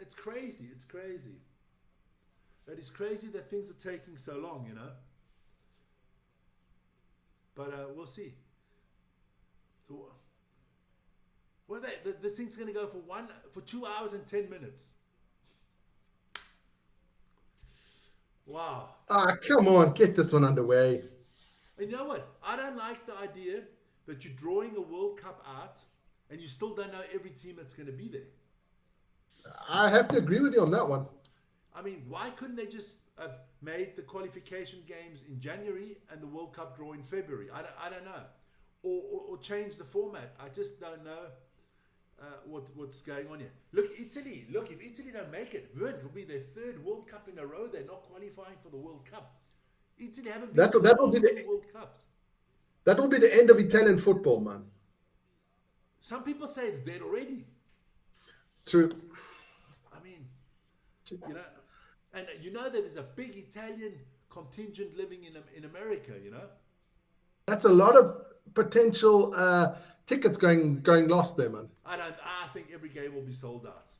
It's crazy. It's crazy. It is crazy that things are taking so long, you know. But we'll see. So, this thing's going to go for 2 hours and 10 minutes. Wow. Come on, get this one underway. And you know what? I don't like the idea that you're drawing a World Cup out and you still don't know every team that's going to be there. I have to agree with you on that one. I mean, why couldn't they just have made the qualification games in January and the World Cup draw in February? I don't know. Or change the format. I just don't know what's going on here. Look, Italy. Look, if Italy don't make it, it will be their third World Cup in a row. They're not qualifying for the World Cup. Italy haven't been to the World Cups. That will be the end of Italian football, man. Some people say it's dead already. True. I mean, you know, and you know that there's a big Italian contingent living in America, you know? That's a lot of potential tickets going lost there, man. I think every game will be sold out.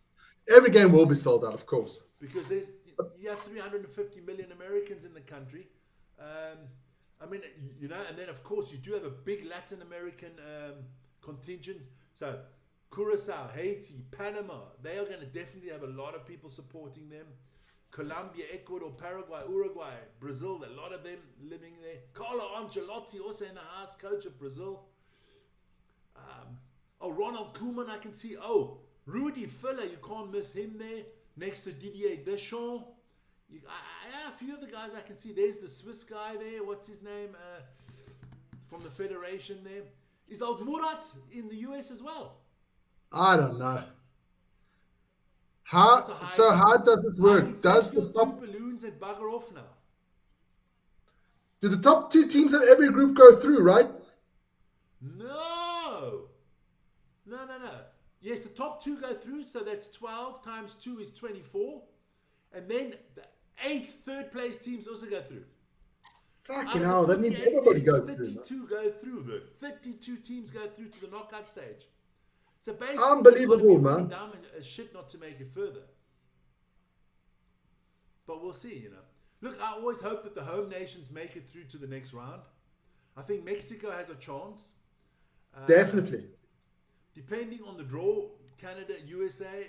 Every game will be sold out, of course. Because you have 350 million Americans in the country. I mean, you know, and then of course you do have a big Latin American contingent. So Curacao, Haiti, Panama, they are going to definitely have a lot of people supporting them. Colombia, Ecuador, Paraguay, Uruguay, Brazil, a lot of them living there. Carlo Ancelotti also in the house, coach of Brazil. Ronald Koeman, I can see. Rudy Fuller, you can't miss him there. Next to Didier Deschamps. A few of the guys I can see. There's the Swiss guy there. What's his name? From the Federation there. Is old Murat in the US as well? I don't know. How does this work? Does the top two balloons and bugger off now? Do the top two teams of every group go through, right? No. Yes, the top two go through, so that's 12 times 2 is 24. And then the 8 third place teams also go through. Fucking hell, that means everybody goes through. 32 go through. 32 teams go through to the knockout stage. So basically, unbelievable, man. Dumb and shit not to make it further. But we'll see, you know. Look, I always hope that the home nations make it through to the next round. I think Mexico has a chance. Definitely. Depending on the draw, Canada, USA.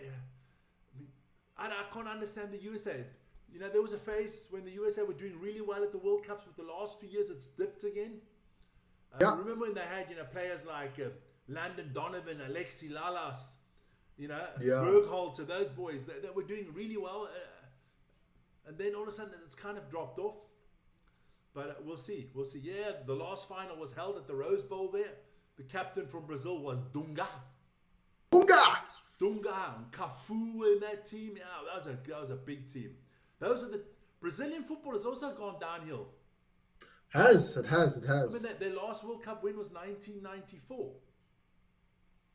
I can't understand the USA. You know, there was a phase when the USA were doing really well at the World Cups, but the last few years it's dipped again. Remember when they had, you know, players like Landon Donovan, Alexi Lalas, you know, Bergholzer, those boys that were doing really well. And then all of a sudden it's kind of dropped off. But we'll see. Yeah, the last final was held at the Rose Bowl there. The captain from Brazil was Dunga. Dunga. Dunga and Cafu in that team. Yeah, that was a big team. Those are the Brazilian football has also gone downhill. It has. I mean, their last World Cup win was 1994.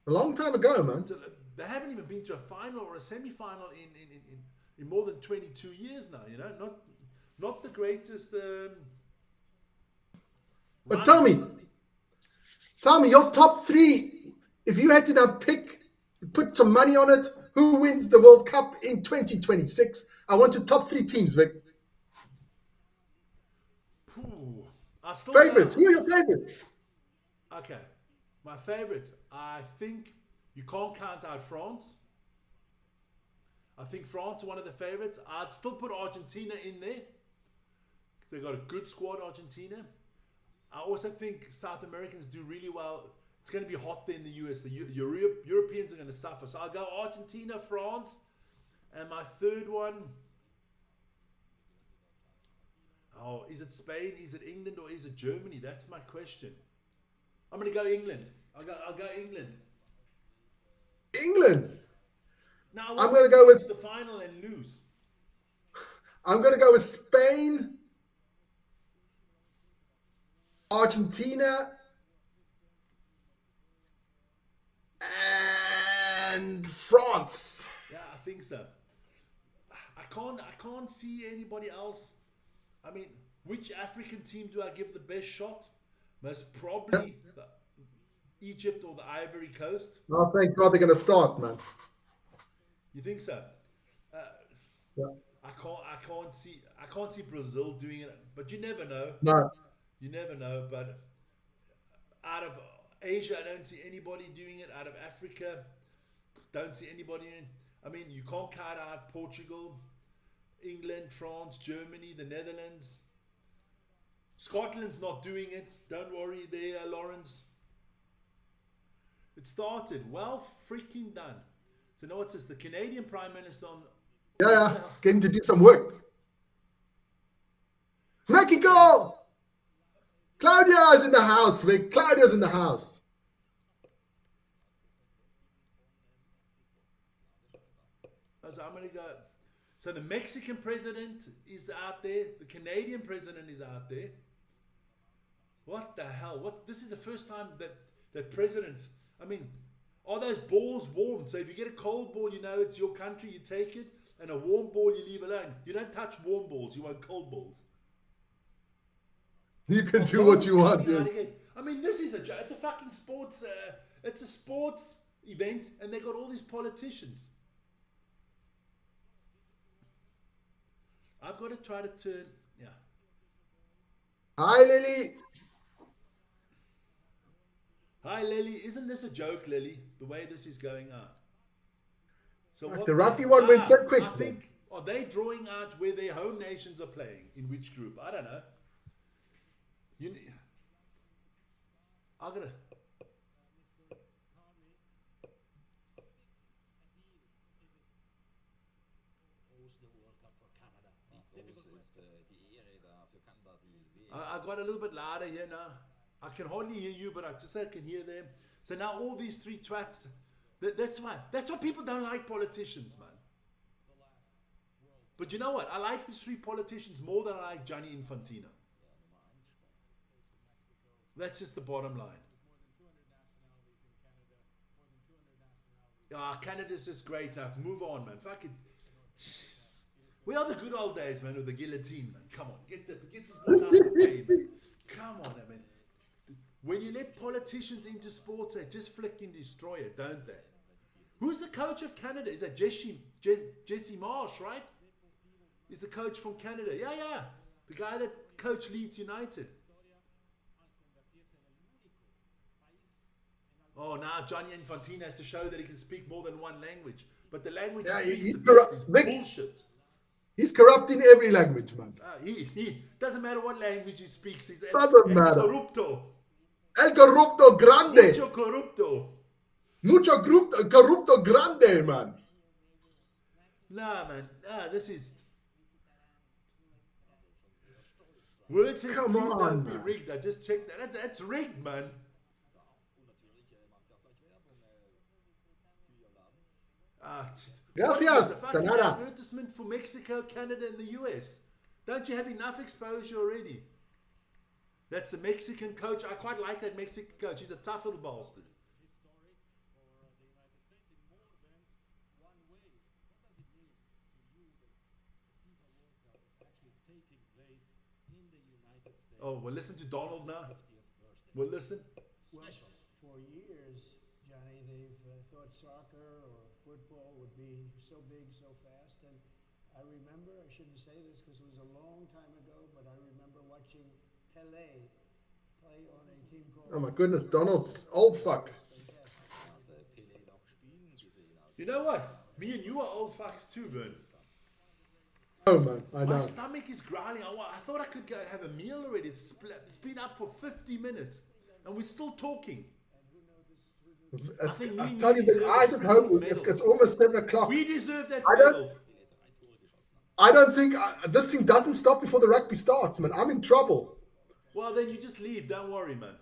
A long time ago, man. So they haven't even been to a final or a semi-final in more than 22 years now. You know, not the greatest. But run. tell me, your top three. If you had to now put some money on it, who wins the World Cup in 2026? I want your top three teams, Vic. Ooh, I still Favorites. don't- Who are your favorites? Okay, my favorites. I think you can't count out France. I think France are one of the favorites. I'd still put Argentina in there. They've got a good squad, Argentina. I also think South Americans do really well. It's going to be hot there in the US. The Europeans are going to suffer. So I'll go Argentina, France. And my third one... Oh, is it Spain? Is it England? Or is it Germany? That's my question. I'm going to go England. I'll go England. England. Now, I'm going to go with the final and lose. I'm going to go with Spain, Argentina, and France. Yeah, I think so. I can't see anybody else. I mean, which African team do I give the best shot? Most probably Egypt or the Ivory Coast. Oh, thank God they're going to start, man. You think so? Yeah. I can't see Brazil doing it, but you never know. No. You never know. But out of Asia, I don't see anybody doing it. Out of Africa, don't see anybody in. I mean, you can't count out Portugal, England, France, Germany, the Netherlands. Scotland's not doing it. Don't worry there, Lawrence. It started. Well freaking done. So now it says the Canadian Prime Minister on... Yeah. Getting to do some work. Mexico! Claudia's in the house, Vic. Claudia's in the house. So I'm going to go... So the Mexican president is out there. The Canadian president is out there. What the hell? This is the first time that president... I mean, are those balls warm? So if you get a cold ball, you know it's your country, you take it. And a warm ball, you leave alone. You don't touch warm balls. You want cold balls. You can do what you want, dude. I mean, this is it's a fucking sports... it's a sports event, and they got all these politicians. I've got to try to turn... Yeah. Hi, Lily. Hi, Lily. Isn't this a joke, Lily? The way this is going on. So Like the rugby one went so quick. I think, are they drawing out where their home nations are playing? In which group? I don't know. I gotta... I got a little bit louder here now. I can hardly hear you, but I can hear them. So now all these three twats, that's why people don't like politicians, man. But you know what? I like these three politicians more than I like Gianni Infantino. That's just the bottom line. Canada's just great now. Move on, man. Fuck it. Jeez. We are the good old days, man, with the guillotine, man. Come on, get this sport out of the way, man. Come on, man. When you let politicians into sports, they just flick and destroy it, don't they? Who's the coach of Canada? Is that Jesse Marsh, right? He's the coach from Canada. Yeah. The guy that coached Leeds United. Oh, now Gianni Infantino has to show that he can speak more than one language. But the language he speaks is bullshit. He's corrupt in every language, man. He doesn't matter what language he speaks. He's Doesn't matter. corrupto. El corrupto grande. Mucho corrupto. Mucho corrupto grande, man. Nah, man. This is... Words says Come please on, don't be man. rigged. I just checked that. That's rigged, man. What is Gracias. this, a fucking De nada. advertisement for Mexico, Canada, and the US? Don't you have enough exposure already? That's the Mexican coach. I quite like that Mexican coach. He's a tough little bastard. Historic for the United States in more than one way. What does it mean to you that the FIFA World Cup is actually taking place in the United States? Oh, we'll listen to Donald now. 50th birthday. We'll listen. Well, for years, Johnny, they've thought soccer or football would be so big, so fast. And I remember, I shouldn't say this because it was a long time ago, but I remember watching Pelé play on a team called... Oh my goodness, Donald's old fuck. You know what? Me and you are old fucks too, Vern. Oh man, I My know. stomach is growling. I thought I could go have a meal already. It's been up for 50 minutes and we're still talking. I think tell we you, deserve the a eyes of freaking hope. medal. It's almost 7 o'clock. We deserve that I don't- medal. I don't think this thing doesn't stop before the rugby starts, man. I'm in trouble. Well, then you just leave. Don't worry, man.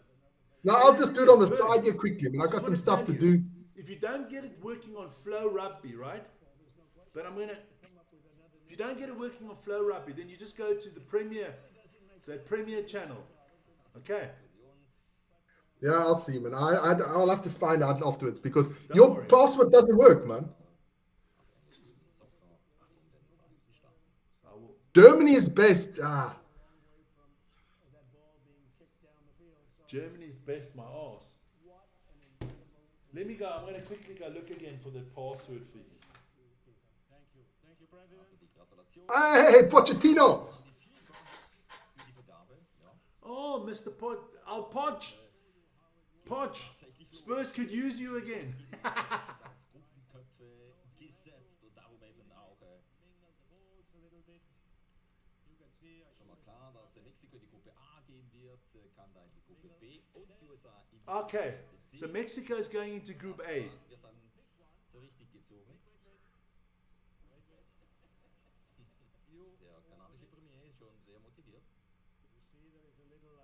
No, I'll just do it on the Good. side here quickly. I mean, I've got some stuff to do. If you don't get it working on Flow Rugby, right? But if you don't get it working on Flow Rugby, then you just go to the Premier channel. Okay. Yeah, I'll see, man. I'll have to find out afterwards because your worry. password doesn't work, man. I will. Germany is best. Germany's best, my ass. Let me go. I'm going to quickly go look again for the password for you. Thank you. Thank you, President. Hey, Pochettino. Oh, Mr. Podge. Podge. Spurs could use you again. Gruppenköpfe gesetzt und darum eben auch Mingle the balls a little bit. You can see I schon mal klar, dass Mexiko in die Gruppe A gehen wird, Kanada in die Gruppe B und die USA in die Okay. So Mexico is going into Group A. wird dann so richtig gezogen. Der kanadische Premier ist schon sehr motiviert. You see there is a little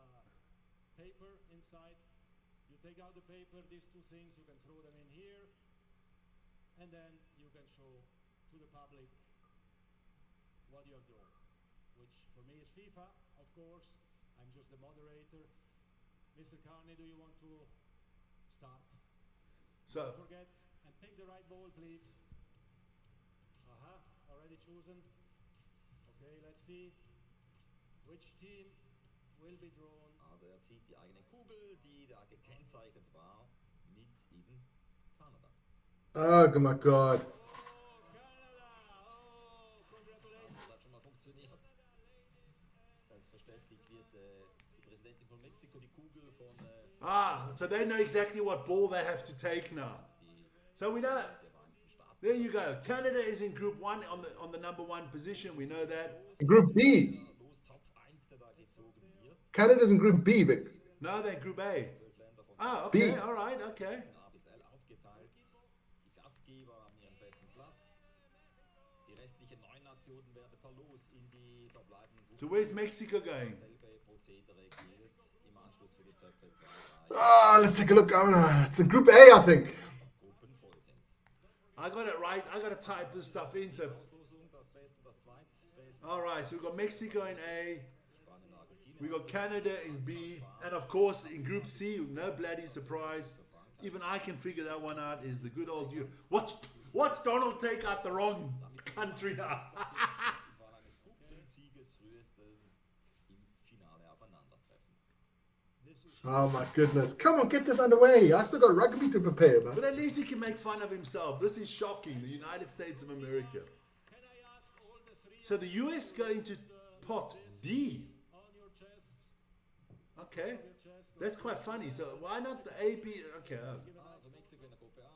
paper inside. You take out the paper, these two things, you can throw them in here, and then you can show to the public what you have drawn, which for me is FIFA, of course. I'm just the moderator. Mr. Carney, do you want to start? So Don't forget, and pick the right ball, please. Already chosen. Okay, let's see which team will be drawn. Also er zieht die eigene Kugel, die da gekennzeichnet war, mit eben Kanada. Oh my God. Oh, Canada! Oh, congratulations. Das hat schon mal funktioniert. Selbstverständlich wird die Präsidentin von Mexiko die Kugel von so they know exactly what ball they have to take now. So we know. der Vereinigten Staaten. There you go. Canada is in Group 1 on the number 1 position. We know that. Group B. Los Top 1, der da gezogen wird. Canada's in Group B, Vic. No, they're Group A. 12 Länder von Oh, okay. B. All right. Okay. A bis L aufgeteilt. Die Gastgeber haben ihren festen Platz. Die restlichen 9 Nationen werden per Los in die verbleibenden So Gruppen. where's Mexico going? Dasselbe Prozedere gilt im Anschluss für die Töpfe 2, 3 Let's take a look. It's in Group A, I think. Gruppen voll sind. I got it right. I got to type this stuff in. So, Auslosung, das Beste, das Zweitbeste. all right. So we've got Mexico in A. Spanien, Argentinien. We got Canada in B. And of course, in Group C, no bloody surprise. Even I can figure that one out. Is the good old you. Watch Donald take out the wrong country now. Fall eines Gruppensieges frühestens im Finale aufeinandertreffen. Oh my goodness. Come on, get this underway. I still got rugby to prepare, man. But at least he can make fun of himself. This is shocking. The United States of America. Can I ask all the three So the US go into pot D. on your chest? Okay. That's quite funny. So why not the A, B? Okay. Also Mexiko in der Gruppe A.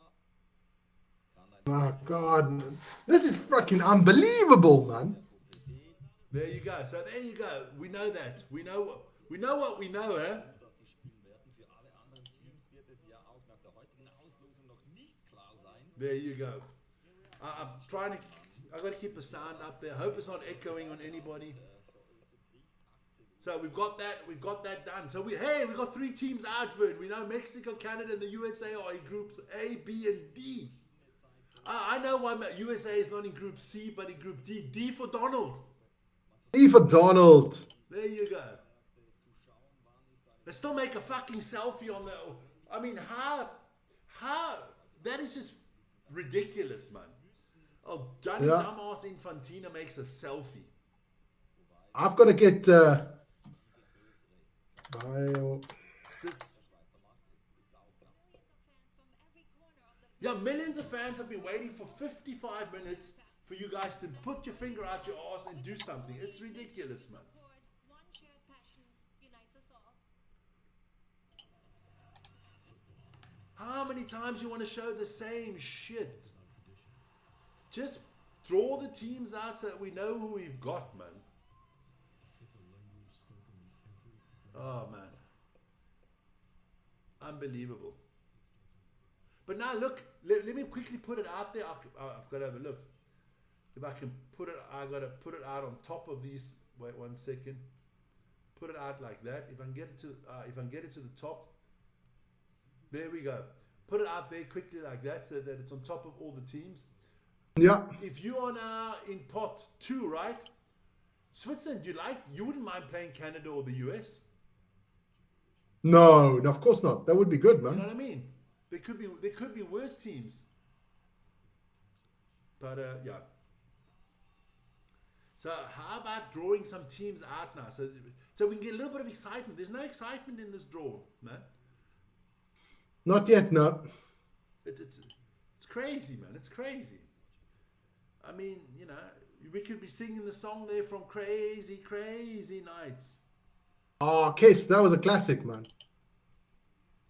Kanada Oh God. This is fucking unbelievable, man. in der Gruppe D. There you go. So there you go. We know that. We know what we know, eh? Dass sie spielen werden. Für alle anderen Teams wird es ja auch nach der heutigen Auslosung noch nicht klar sein. There you go. I'm trying to. I got to keep the sound up there. Hope it's not echoing on anybody. So we've got that done. So we got 3 teams out, Vern. We know Mexico, Canada, and the USA are in groups A, B, and D. I know why USA is not in Group C, but in Group D. D for Donald. E for Donald. There you go. They still make a fucking selfie on the... I mean, how... That is just ridiculous, man. Oh, Johnny Dumbass Infantino makes a selfie. I've got to get... Bio... Yeah, millions of fans have been waiting for 55 minutes for you guys to put your finger out your ass and do something. It's ridiculous, man. How many times you want to show the same shit? Just draw the teams out so that we know who we've got, man. Oh, man. Unbelievable. But now look, let me quickly put it out there. I've got to have a look. If I can put it, I got to put it out on top of these. Wait 1 second. Put it out like that. If I can get it to the top. There we go. Put it out there quickly like that so that it's on top of all the teams. Yeah. If you are now in pot 2, right? Switzerland, you wouldn't mind playing Canada or the US? No, of course not. That would be good, man. You know what I mean? There could be worse teams. But yeah. So how about drawing some teams out now? So we can get a little bit of excitement. There's no excitement in this draw, man. Not yet, no. It's crazy, man. It's crazy. I mean, you know, we could be singing the song there from Crazy, Crazy Nights. Oh, Case, that was a classic, man.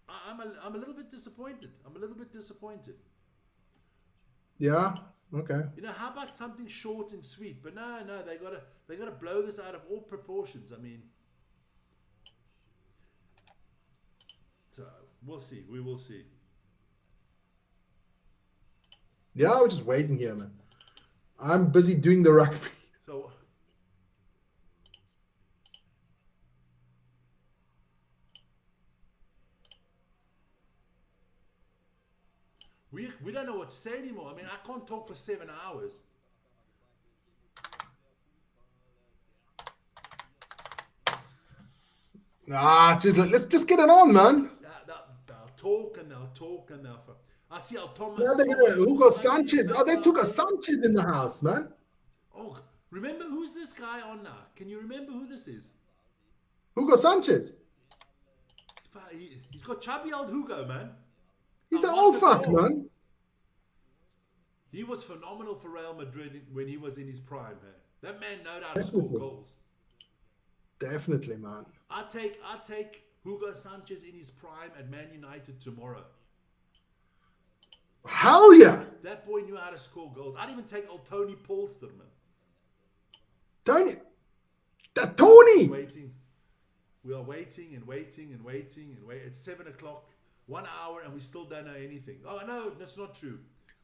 I'm a little bit disappointed. Yeah, okay. You know, how about something short and sweet? But no, they gotta blow this out of all proportions. I mean, so we'll see. We will see. Yeah, we're just waiting here, man. I'm busy doing the rugby. So we don't know what to say anymore. I mean, I can't talk for 7 hours. Let's just get it on, man. They'll talk and they'll talk and they'll... I see how Thomas... Now they got Hugo Sanchez. Oh, they took a Sanchez in the house, man. Oh, remember who's this guy on now? Can you remember who this is? Hugo Sanchez. He's got chubby old Hugo, man. He's an old fuck, man. He was phenomenal for Real Madrid when he was in his prime, man. That man knowed how to score goals. Definitely, man. I take Hugo Sanchez in his prime at Man United tomorrow. Hell yeah. That boy knew how to score goals. I'd even take old Tony Polster, man. Tony. Waiting. We are waiting and waiting and waiting and waiting. It's 7 o'clock, 1 hour, and we still don't know anything. Oh no, that's not true.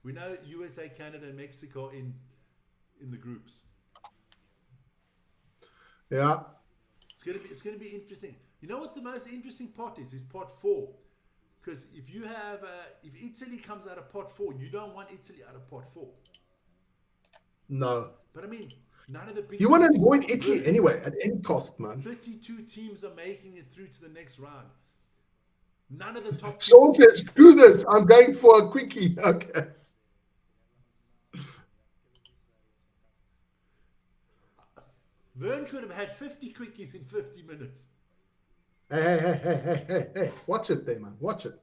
We know USA, Canada, and Mexico in the groups. Yeah. It's gonna be interesting. You know what the most interesting pot is? Is pot 4. Because if you have if Italy comes out of pot 4, you don't want Italy out of pot 4. No. But I mean, none of the big You want to teams avoid Italy anyway, at any cost, man. 32 teams are making it through to the next round. None of the top Sean says, screw this. I'm going for a quickie. Okay. Vern could have had 50 quickies in 50 minutes. Hey. Watch it there, man. Watch it.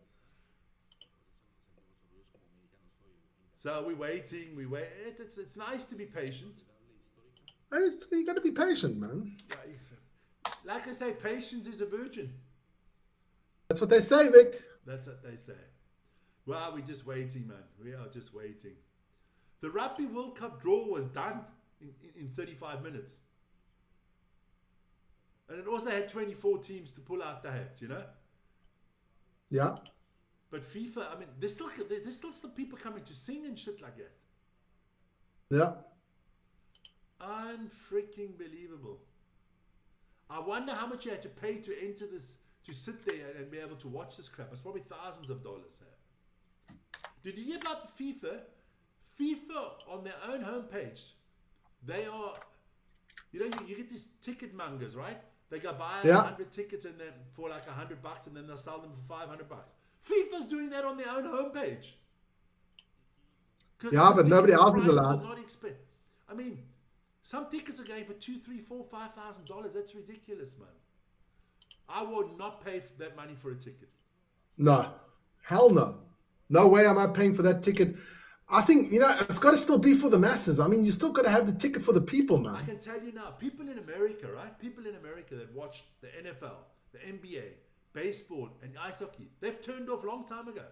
So we're waiting. We wait. It's nice to be patient. You got to be patient, man. Like I say, patience is a virgin. That's what they say, Vic. That's what they say. Well, we're just waiting, man. We are just waiting. The Rugby World Cup draw was done in 35 minutes. And it also had 24 teams to pull out the hat, you know? Yeah. But FIFA, I mean, there's still some people coming to sing and shit like that. Yeah. Unfreaking believable. I wonder how much you had to pay to enter this, to sit there and be able to watch this crap. It's probably thousands of dollars. Did you hear about the FIFA? FIFA on their own homepage, they are, you get these ticket mongers, right? They go buy 100 tickets and then for like $100, and then they'll sell them for $500. FIFA's doing that on their own homepage. Yeah, but nobody else is prices allowed. are not expensive. I mean, some tickets are going for $2,000, $3,000, $4,000, $5,000. That's ridiculous, man. I would not pay that money for a ticket. No, hell no. No way am I paying for that ticket. I think, it's got to still be for the masses. I mean, you still got to have the ticket for the people, man. I can tell you now, people in America, right? People in America that watch the NFL, the NBA, baseball, and ice hockey, they've turned off a long time ago.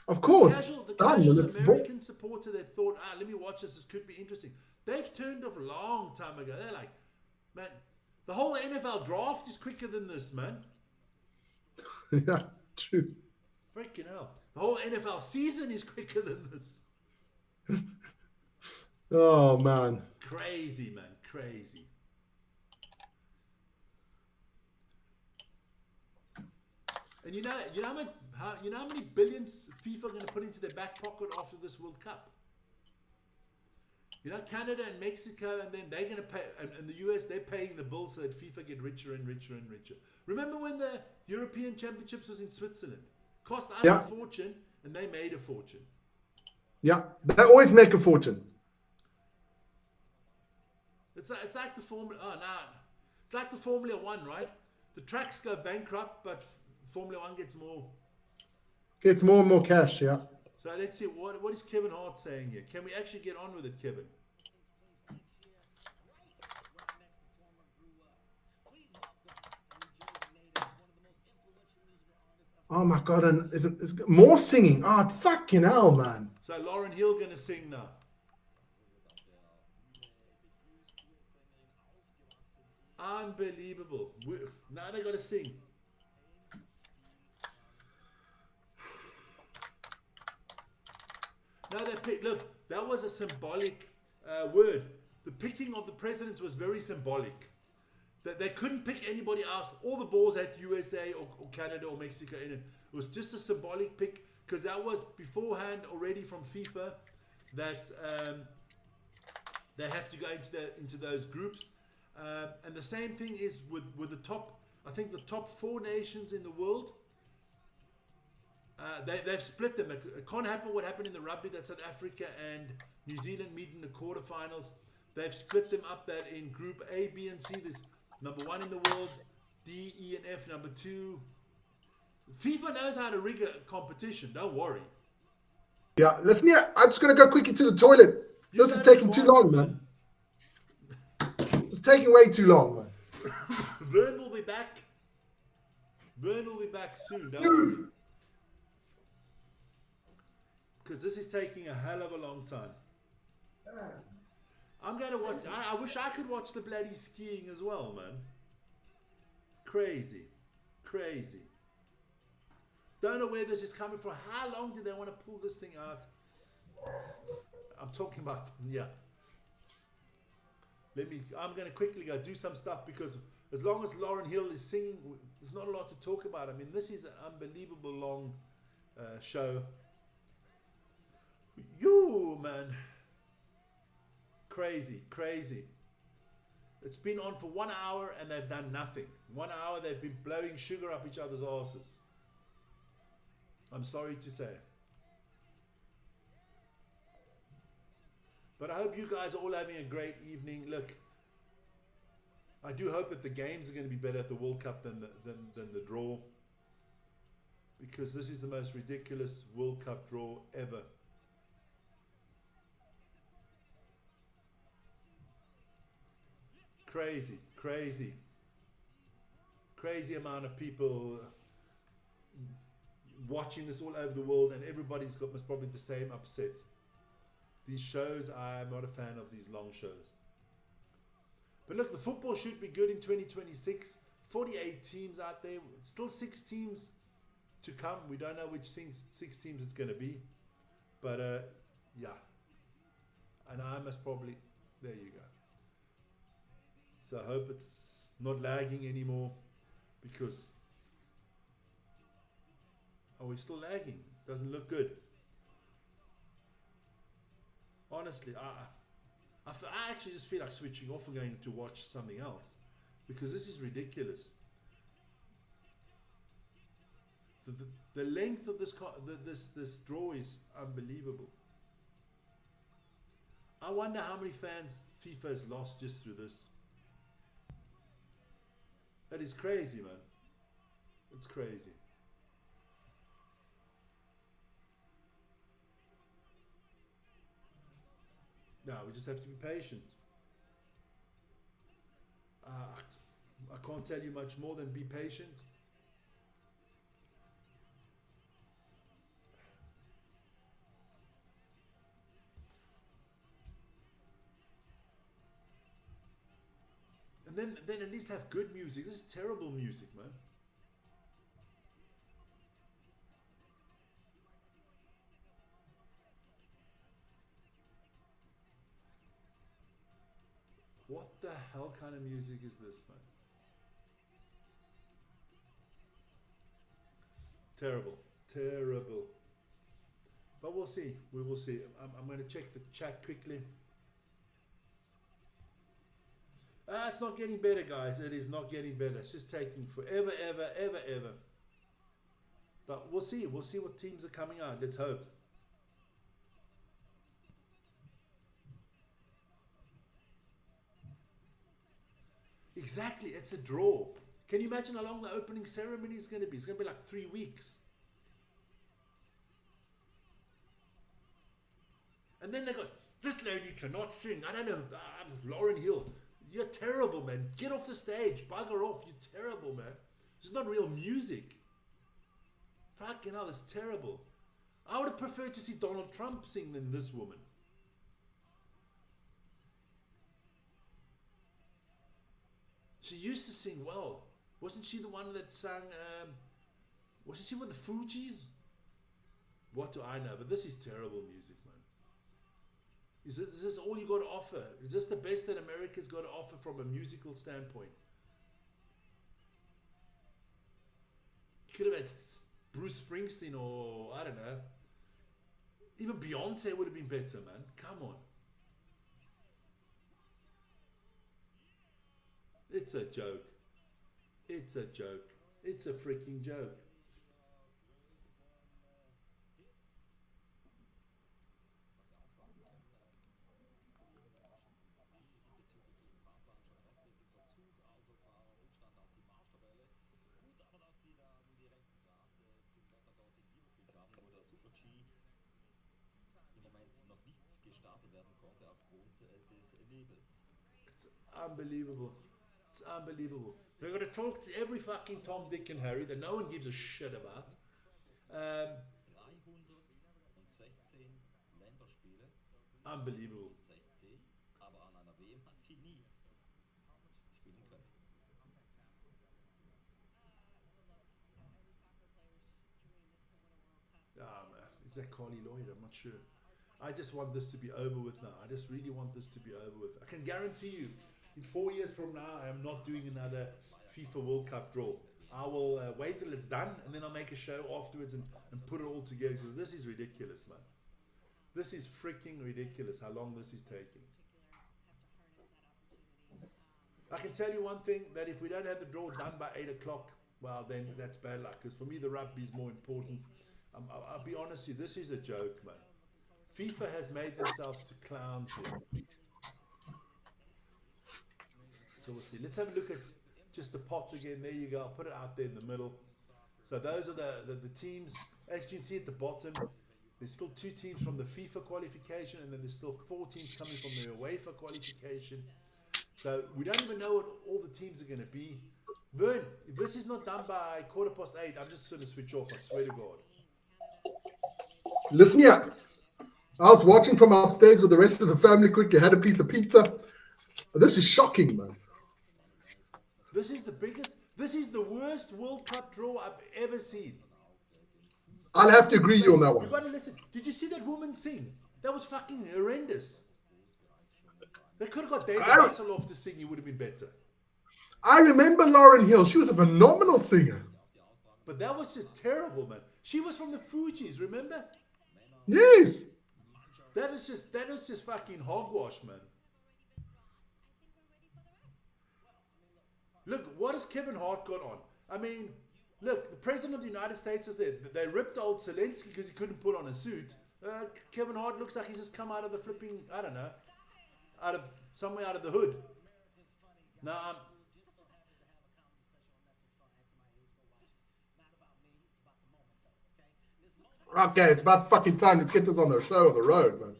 Of course. The casual American supporter that thought, let me watch this could be interesting. They've turned off a long time ago. They're like, man, the whole NFL draft is quicker than this, man. Yeah, true. Freaking hell. The whole NFL season is quicker than this. Oh, man. Crazy, man. Crazy. And you know how many billions FIFA are going to put into their back pocket after this World Cup? Canada and Mexico, and then they're going to pay, and the US, they're paying the bill so that FIFA get richer and richer and richer. Remember when the European Championships was in Switzerland? Cost us a fortune, and they made a fortune. Yeah, they always make a fortune. It's like the Formula. It's like the Formula One, right? The tracks go bankrupt, but Formula One gets more. Gets more and more cash, yeah. So let's see, what is Kevin Hart saying here? Can we actually get on with it, Kevin? Oh my God, and it's more singing. Oh, fucking hell, man. So Lauren Hill gonna sing now. Unbelievable. Now they gotta sing. Now look, that was a symbolic word. The picking of the presidents was very symbolic. That they couldn't pick anybody else. All the balls had USA or Canada or Mexico in it. It was just a symbolic pick because that was beforehand already from FIFA that they have to go into those groups. And the same thing is with the top. I think the top 4 nations in the world. They've split them. It can't happen what happened in the rugby that South Africa and New Zealand meet in the quarterfinals. They've split them up that in Group A, B, and C. There's number 1 in the world, D, E, and F, number 2. FIFA knows how to rig a competition. Don't worry. Yeah, listen here. I'm just going to go quickly to the toilet. This is taking too long, man. It's taking way too long, man. Vern will be back. Vern will be back soon. Because this is taking a hell of a long time. I'm going to watch. I wish I could watch the bloody skiing as well, man. Crazy. Crazy. Don't know where this is coming from. How long do they want to pull this thing out? I'm talking about, yeah. I'm going to quickly go do some stuff because as long as Lauren Hill is singing, there's not a lot to talk about. I mean, this is an unbelievable long show. You, man. Crazy, crazy. It's been on for 1 hour and they've done nothing. 1 hour they've been blowing sugar up each other's asses. I'm sorry to say. But I hope you guys are all having a great evening. Look, I do hope that the games are going to be better at the World Cup than the draw. Because this is the most ridiculous World Cup draw ever. Crazy, crazy. Crazy amount of people watching this all over the world, and everybody's got most probably the same upset. These shows, I'm not a fan of these long shows. But look, the football should be good in 2026. 48 teams out there. Still 6 teams to come. We don't know which 6 teams it's going to be. But, yeah. And I must probably... There you go. So I hope it's not lagging anymore. Because... Oh, we're still lagging. Doesn't look good. honestly, I actually just feel like switching off and going to watch something else because this is ridiculous. The length of this draw is unbelievable. I wonder how many fans FIFA has lost just through this. That is crazy, man. It's crazy. No, we just have to be patient. I can't tell you much more than be patient. And then at least have good music. This is terrible music, man. What the hell kind of music is this, man? Terrible. Terrible. But we'll see. We will see. I'm going to check the chat quickly. It's not getting better, guys. It is not getting better. It's just taking forever, ever. But we'll see. We'll see what teams are coming out. Let's hope. Exactly. It's a draw. Can you imagine how long the opening ceremony is going to be? It's going to be like 3 weeks. And then they go, this lady cannot sing. I don't know. Lauren Hill. You're terrible, man. Get off the stage. Bugger off. You're terrible, man. This is not real music. Fucking hell, it's terrible. I would have preferred to see Donald Trump sing than this woman. She used to sing well. Wasn't she the one that sang, wasn't she with the Fugees? What do I know? But this is terrible music, man. Is this all you got to offer? Is this the best that America's got to offer from a musical standpoint? You could have had Bruce Springsteen or, I don't know. Even Beyonce would have been better, man. Come on. It's a joke. It's a joke. It's a freaking joke. It's unbelievable. It's unbelievable. They're going to talk to every fucking Tom, Dick and Harry that no one gives a shit about. 316 Länderspiele. Unbelievable. 16, aber an einer WM hat sie nie spielen können. Man. Is that Carly Lloyd? I'm not sure. I just want this to be over with now. I just really want this to be over with. I can guarantee you, in 4 years from now, I am not doing another FIFA World Cup draw. I will wait till it's done, and then I'll make a show afterwards and put it all together. This is ridiculous, man. This is freaking ridiculous how long this is taking. I can tell you one thing, that if we don't have the draw done by 8 o'clock, well, then that's bad luck. Because for me, the rugby is more important. I'll be honest with you, this is a joke, man. FIFA has made themselves to clowns here. So we'll see. Let's have a look at just the pot again. There you go. I'll put it out there in the middle. So those are the teams. As you can see at the bottom, there's still 2 teams from the FIFA qualification, and then there's still 4 teams coming from the UEFA qualification. So we don't even know what all the teams are going to be. Vern, if this is not done by 8:15, I'm just going to switch off. I swear to God. Listen here. I was watching from upstairs with the rest of the family quickly, had a piece of pizza. This is shocking, man. This is the biggest, this is the worst World Cup draw I've ever seen. I'll have to agree you on that You one. got to listen. Did you see that woman sing? That was fucking horrendous. They could have got David Hasselhoff to sing. It would have been better. I remember Lauren Hill. She was a phenomenal singer. But that was just terrible, man. She was from the Fugees, remember? Yes. That is just fucking hogwash, man. Look, what has Kevin Hart got on? I mean, look, the president of the United States is there. They ripped old Zelensky because he couldn't put on a suit. Kevin Hart looks like he's just come out of the flipping, I don't know, out of somewhere out of the hood. No, Okay, it's about fucking time. Let's get this on the show on the road, man.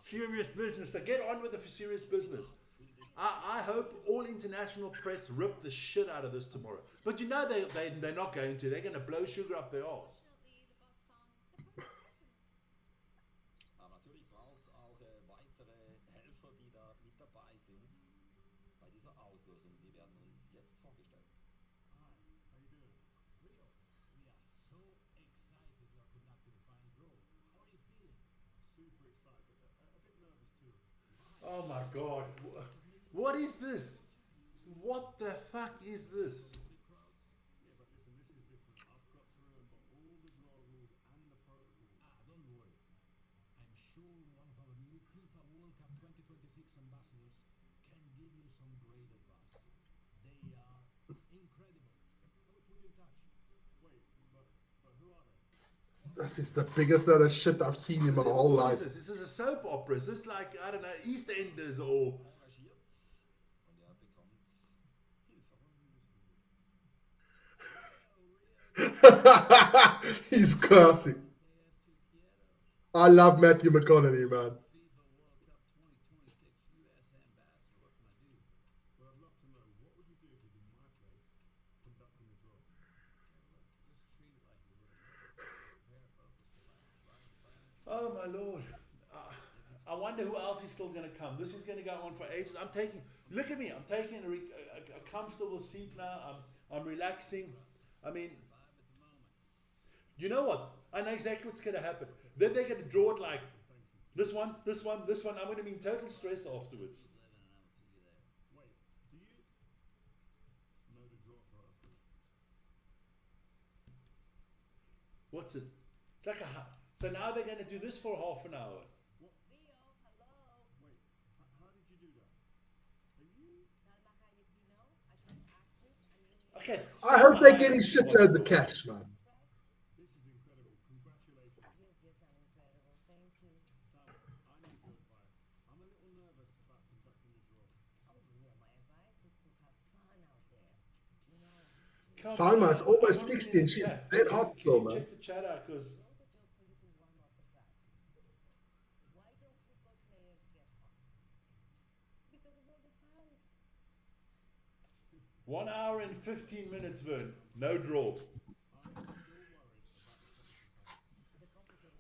serious business. So get on with the serious business. I hope all international press rip the shit out of this tomorrow. But you know they're not going to. They're going to blow sugar up their arse. Aber natürlich braucht es auch weitere Helfer, die da mit dabei sind bei dieser Auslosung. Die werden uns jetzt vorgestellt. Hi, how you doing? Rio, we are so excited you are conducting the final draw. How are you feeling? Super excited. A bit nervous too. Oh my God. What is this? What the fuck is this? Yeah, but listen, this is different. I've got to remember all the draw rules and the protocol. Don't worry. I'm sure one of our new FIFA World Cup 2026 ambassadors can give you some great advice. They are incredible. I will put you in touch. Wait, but who are they? This is the biggest load of shit I've seen in my whole What life. is this? Is this a soap opera? Is this like, I don't know, EastEnders or... Engagiert und er bekommt Hilfe. He's classic. I love Matthew McConaughey, man. FIFA World Cup 2026 US ambassador. What can I do? Well, I'd love to know, what would you do if you were in my place conducting the draw? Just treat it like you would a Oh my Lord. I wonder who else is still going to come. This is going to go on for ages. Look at me. I'm taking a comfortable seat now. I'm relaxing. I mean, you know what? I know exactly what's going to happen. Then they're going to draw it like this one, this one, this one. I'm going to be in total stress afterwards. Wait, do you know the draw for us? What's it? It's like so now they're going to do this for half an hour. Wait, how did you do that? Are you... Okay. I hope they get his shitload of the cash, man. This is incredible. Congratulations. Sam, I need your advice. I'm a little nervous about conducting the draw. Salma is almost 60 and she's dead hot still, man. Check the chat out because 1 hour and 15 minutes, Vern. No draw.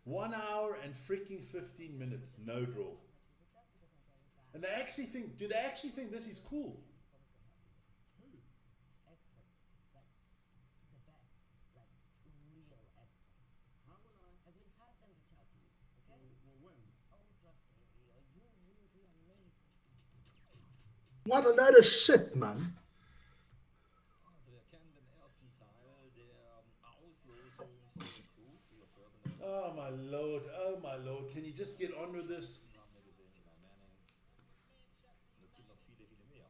1 hour and freaking 15 minutes. No draw. And do they actually think this is cool? What a load of shit, man. Also wir kennen den ersten Teil der Auslosungsgruppe. Wir fördern Oh my lord. Can you just get on with this? haben wir gesehen, Eli Manning. Und es gibt noch viele, viele mehr.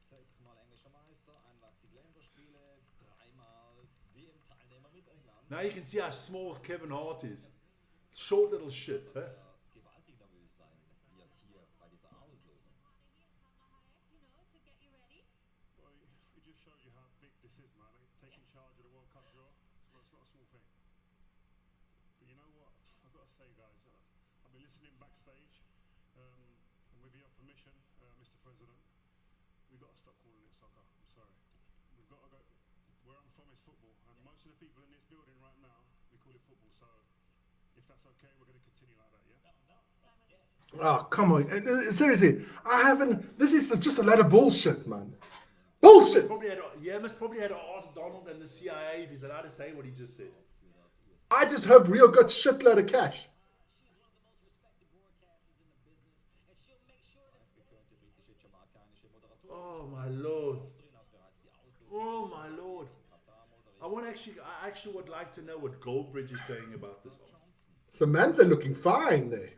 Sechsmal englischer Meister, 81 Länderspiele, dreimal WM-Teilnehmer mit England. Now you can see how small Kevin Hart is. Short little shit, huh? Gewaltig nervös sein wird hier bei dieser Auslosung. Well, it just shows you how big this is, man. Taking charge of the World Cup draw, it's not a small thing. But you know what? I've got to say, guys, I've been listening backstage, and with your permission, Mr. President, we've got to stop calling it soccer. I'm sorry. We've got to go. Where I'm from is football, and most of the people in this building right now, we call it football. So, if that's okay, we're going to continue like that, yeah? Oh, come on. Seriously, this is just a lot of bullshit, man. Bullshit! Must probably had to ask Donald and the CIA if he's allowed to say what he just said. I just hope Rio got shitload of cash. Preisgekrönte britische-jamaikanische Moderatorin Oh my lord. hat bereits die Auslosung I actually would like to know what Goldbridge is saying about this one. Samantha looking fine there.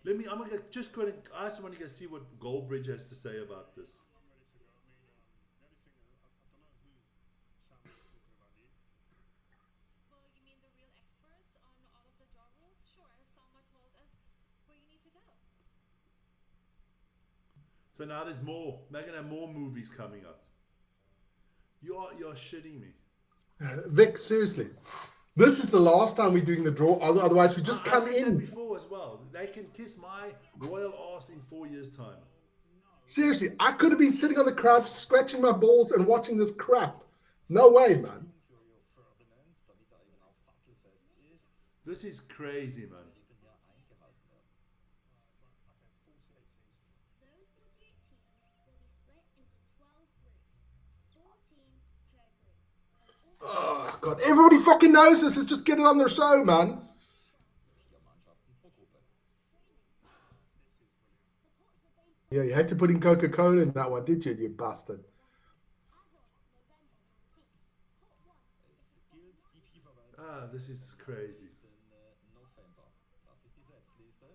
I'm gonna just go and I just want to go see what Goldbridge has to say about this. So now there's more. They're gonna have more movies coming up. You're shitting me. Vic, seriously. This is the last time we're doing the draw. Otherwise, we just I come said that in. before as well. They can kiss my royal ass in 4 years' time. Seriously, I could have been sitting on the couch, scratching my balls and watching this crap. No way, man. Für Ferdinand, damit eben auch sattelfest ist, This is crazy, man. Regeln ja eingehalten werden. Those 48 teams will be split into 12 groups, 4 teams per group. Oh, God. Everybody fucking knows this. Let's just get it on the show, man. 4 Mannschaften pro Gruppe. Yeah, you had to put in Coca-Cola in that one, did you, you bastard? Es gilt die FIFA World Cup Ah, this is crazy. im November. Das ist die Setzliste.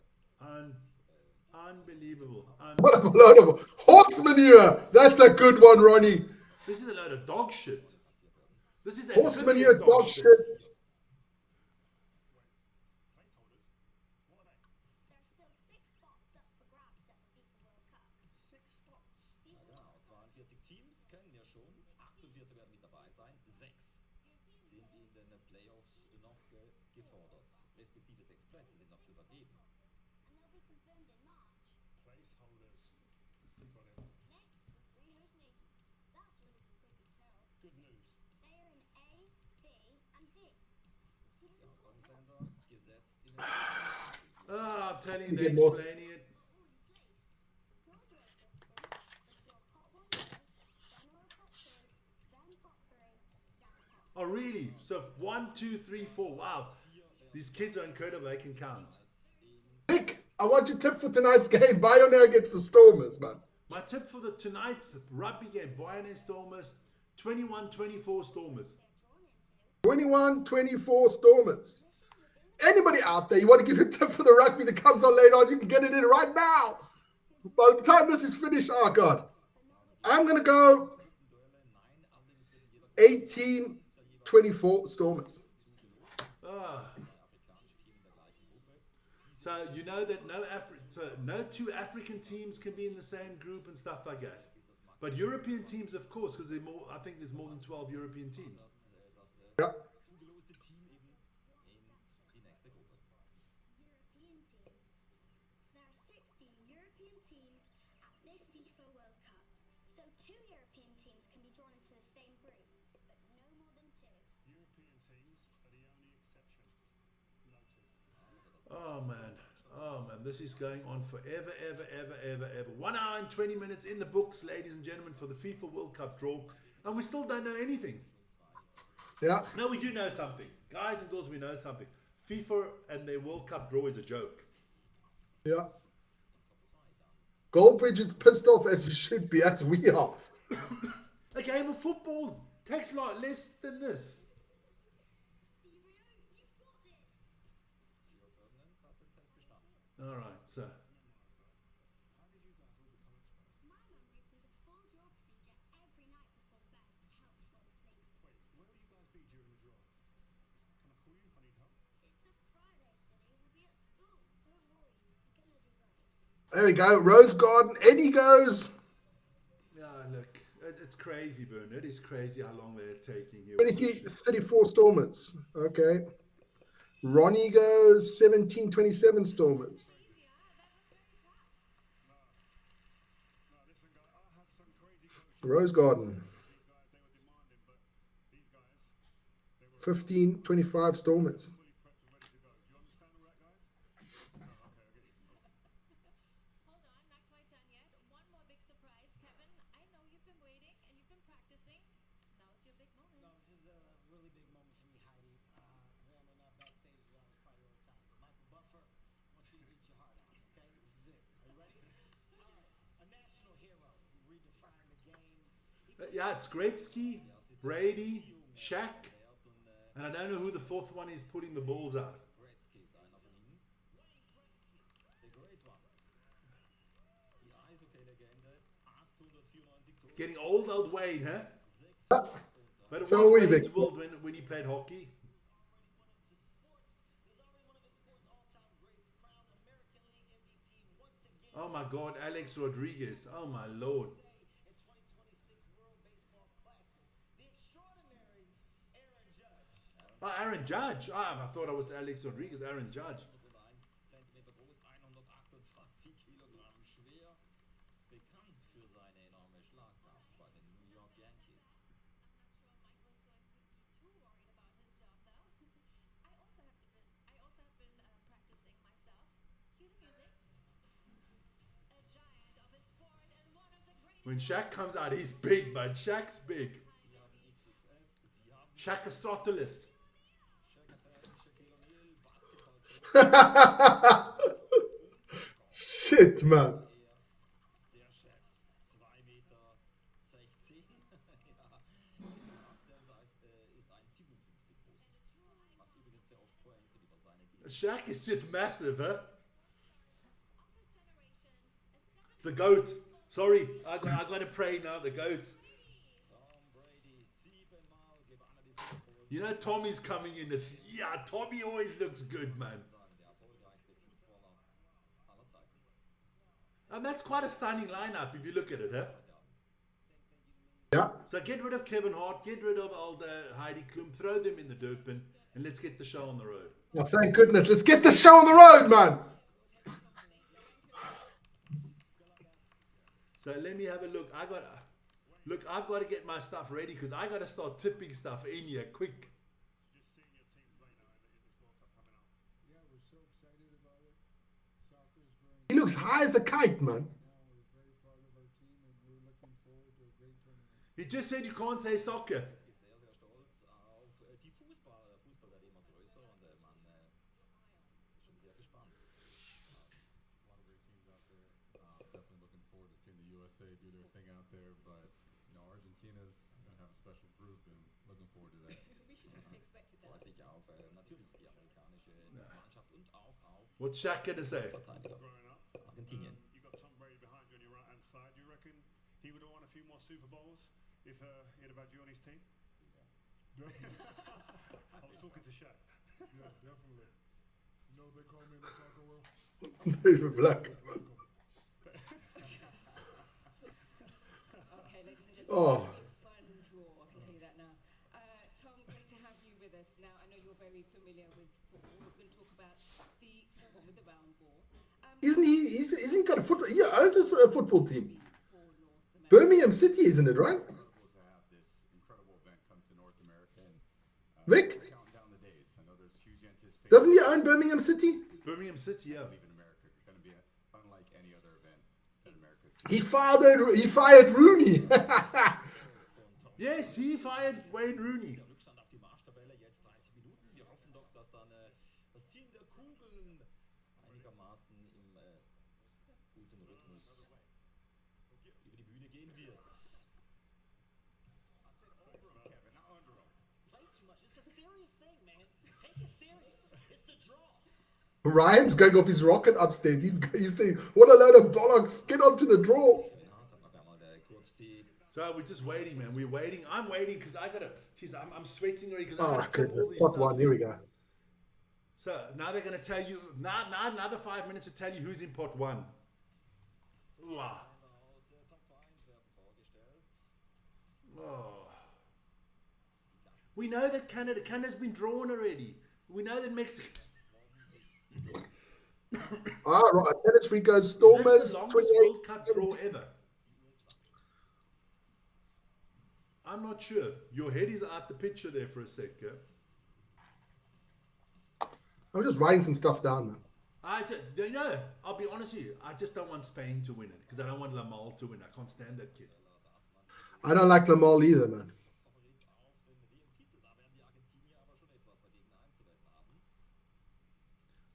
Unbelievable. What a load of horse manure. That's a good one, Ronnie. This is a load of dog shit. This is Horse amphibious manure, dog shit. There's still 6 spots up for grabs at the FIFA World Cup. 6 spots. Ja, genau. 42 Teams kennen wir schon. 48 werden mit dabei sein. 6 sind in den Playoffs noch gefordert. Respektive 6 Plätze sind noch zu vergeben. And they'll be confirmed in March. Placeholders. Got it. Next, the 3 host nations. That's really been taken care of. Good news. They are in A, B, and D. The teams Die in group Austragungsländer gesetzt in den Ah, I'm telling you, You they're get more. explaining it. graduate system. If you're pot 1 first, then we're pot 2, then pot 3, then pot Oh, really? So 1, 2, 3, 4. Wow. These kids are incredible. They can count. Nick, I want your tip for tonight's game. Bayonne against the Stormers, man. My tip for the tonight's rugby game, Bayonne Stormers, 21-24 Stormers. 21-24 Stormers. Anybody out there, you want to give a tip for the rugby that comes on later on, you can get it in right now. By the time this is finished, oh God. I'm going to go 18-24 Stormers. Ah. So you know that no 2 African teams can be in the same group and stuff like that. But European teams, of course, because I think there's more than 12 European teams. Yeah. zugeloste Team eben in die nächste Gruppe. European teams. There are 16 European teams at this FIFA World Cup, so 2 European teams can be drawn into the same group, but no more than 2. European teams are the only exception. Noted. Oh man. Oh man, this is going on forever, ever. 1 hour and 20 minutes in the books, ladies and gentlemen, for the FIFA World Cup draw. And we still don't know anything. Yeah. No, we do know something. Guys and girls, we know something. FIFA and their World Cup draw is a joke. Yeah. Goldbridge is pissed off as he should be, as we are. A game of football takes like less than this. Gio Ferdinand hat den Test bestanden. All right, so My mum gives me the full draw procedure every night before bed to help me fall asleep. Wait, where will you guys be during the draw? Can I call you if I need help? It's a Friday, silly. We'll be at school. Don't worry, we're gonna do great. There we go. Rose Garden. Eddie goes. yeah, look, it's crazy, Vern. It is crazy how long they're taking here. 23-34 Stormers. Okay. Ronnie goes 17-27 Stormers. No, listen, guy, I had some crazy coaches. Rose Garden. These guys, they were demanding, but these guys, they were 15-25 Stormers. fully prepped and ready to go. Do you understand all that, guys? No, okay, I get you. Hold on, not quite done yet. One more big surprise, Kevin. I know you've been waiting and you've been practicing. Now's your big moment. No, this is a really big moment for me, Heidi. Warming up backstage is always prioritized. Michael Buffer, Yeah, it's Gretzky, Brady, Shaq, and I don't know who the fourth one is putting the balls out. Gretzky ist einer von ihnen. The Great One. Die Eishockey-Legende. 894 Tore. Getting old Wayne, huh? But it So was we, Wayne's Vic. world when he played hockey. Oh my God, Alex Rodriguez. Oh my Lord. Oh, Aaron Judge. I thought I was Alex Rodriguez. Aaron Judge. 101 Zentimeter groß, 128 Kilogramm schwer. Bekannt für seine enorme Schlagkraft bei den New York Yankees. I'm not sure Mike was going to be too worried about his job, though. I also have been practicing myself. Cue the music. A giant of his sport and one of the greatest. When Shaq comes out, he's big, man. Shaq's big. Sie haben XXS, Sie haben Shaq Aristoteles. Shaquille O'Neal, Basketball. Shit, man. Der Chef, 2,16 Meter. Ja, Stanzer ist 1,57 groß. Macht übrigens sehr oft Pointe über seine Gegner. Shaq is just massive, huh? Of his generation, a The GOAT. Sorry, I got to pray now. The GOAT. Tom Brady, 7-mal gewann er die Super Bowl. You know Tommy's coming in this. Yeah, Tommy always looks good, man. Sagen, der erfolgreichste Fußballer aller Zeiten. And that's quite a stunning lineup if you look at it, huh? Yeah. So get rid of Kevin Hart, get rid of old Heidi Klum, throw them in the dirt bin, and let's get the show on the road. Oh, thank goodness. Let's get the show on the road, man. So let me have a look. I've got to get my stuff ready because I got to start tipping stuff in here quick. Just seeing your team play now in this World Cup coming up. Yeah, we're so excited about it. Soccer is growing He looks high as a kite, man. now. We're very proud of our team, and we're looking forward to a great tournament. He just said you can't say soccer. Ist sehr, sehr stolz auf die Fußball. Der Fußball wird immer größer und man ist schon sehr gespannt. A lot of great teams out there. Definitely looking forward to seeing the USA do their thing out there. But Argentina's gonna have a special group, and looking forward to that. Freut sich auf natürlich die amerikanische Mannschaft und auch auf What's Shaq going to say? Verteidiger. Growing up, Argentinien. you got Tom Brady behind you on your right hand side. Do you reckon he would have won a few more Super Bowls if he had had you on his team? Definitely. I was talking to Shaq. Yeah, definitely. You know what they call me in the soccer world? David Black. Okay, ladies and gentlemen, Oh. fun draw, I can tell you that now. Tom, great to have you with us. Now, I know you're very familiar with football. We're going to talk about the one with the round ball. Isn't he got a football? He owns a football team. For North America. Birmingham City, isn't it, right? Incredible to have this incredible event come to North America. And Vic? we're counting down the days. I know there's huge anticipation. Doesn't he own Birmingham City? Birmingham City, yeah. Even America, it's going to be unlike any other event that America's He fired Rooney. Yes, he fired Wayne Rooney. Der Rückstand auf die Marschtabelle, jetzt 30 Minuten. Wir hoffen doch, dass dann das Ziehen der Kugeln einigermaßen im guten Rhythmus über die Bühne gehen wird. Kevin, not under him. Play too much. It's a serious thing, man. Take it serious. It's the draw. Ryan's going off his rocket upstairs. He's saying, what a load of bollocks. Get onto the draw. Kevin Hart hat noch einmal kurz die So we're just waiting, man. We're waiting. I'm waiting because I gotta. Jeez, I'm sweating already because I Oh, gotta tip goodness. all these Pot stuff. one. Here we go. So now they're gonna tell you. Now another 5 minutes to tell you who's in pot one. Wow. aus Top 5 werden vorgestellt. Oh. We know that Canada's been drawn already. We know that Mexico. Right. Tennis free goes Is Stormers. this the longest 28. World Cup draw ever? I'm not sure. Your head is out the picture there for a sec. Yeah? I'm just writing some stuff down, man. I'll be honest with you. I just don't want Spain to win it because I don't want Lamal to win. I can't stand that kid. I don't like Lamal either, man. Favorit auf den WM-Titel. Da werden die Argentinier aber schon etwas dagegen einzuwenden haben.